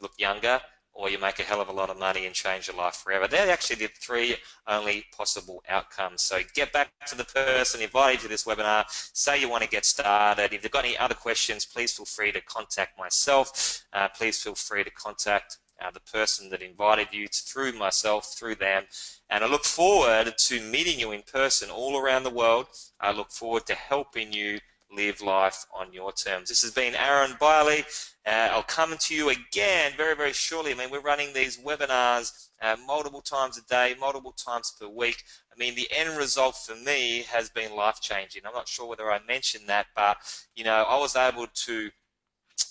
look younger, or you make a hell of a lot of money and change your life forever. They're actually the 3 only possible outcomes. So get back to the person invited to this webinar, say you want to get started. If you've got any other questions, please feel free to contact myself. Please feel free to contact the person that invited you through myself, through them. And I look forward to meeting you in person all around the world. I look forward to helping you live life on your terms. This has been Aaron Byerlee. I'll come to you again very, very shortly. I mean, we're running these webinars multiple times a day, multiple times per week. I mean, the end result for me has been life-changing. I'm not sure whether I mentioned that, but, you know, I was able to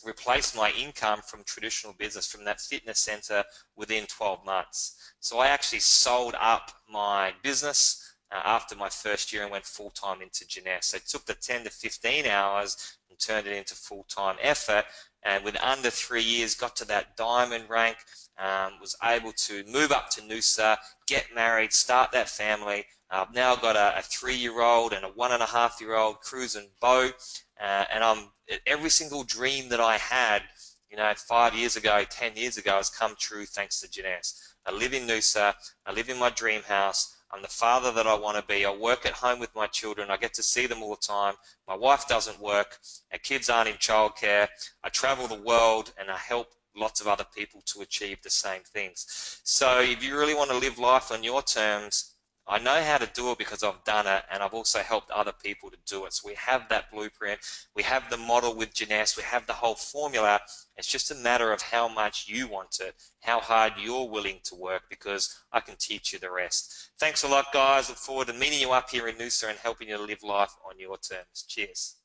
replace my income from traditional business, from that fitness center, within 12 months. So I actually sold up my business after my first year and went full-time into Jeunesse. So it took the 10 to 15 hours and turned it into full-time effort, and with under 3 years got to that diamond rank, was able to move up to Noosa, get married, start that family. I've now got a 3-year-old and a 1.5-year-old cruising boat, and every single dream that I had, you know, 5 years ago, 10 years ago, has come true thanks to Jeunesse. I live in Noosa, I live in my dream house, I'm the father that I want to be, I work at home with my children, I get to see them all the time, my wife doesn't work, our kids aren't in childcare, I travel the world and I help lots of other people to achieve the same things. So if you really want to live life on your terms, I know how to do it because I've done it, and I've also helped other people to do it. So we have that blueprint, we have the model with Jeunesse, we have the whole formula. It's just a matter of how much you want it, how hard you're willing to work, because I can teach you the rest. Thanks a lot, guys. Look forward to meeting you up here in Noosa and helping you to live life on your terms. Cheers.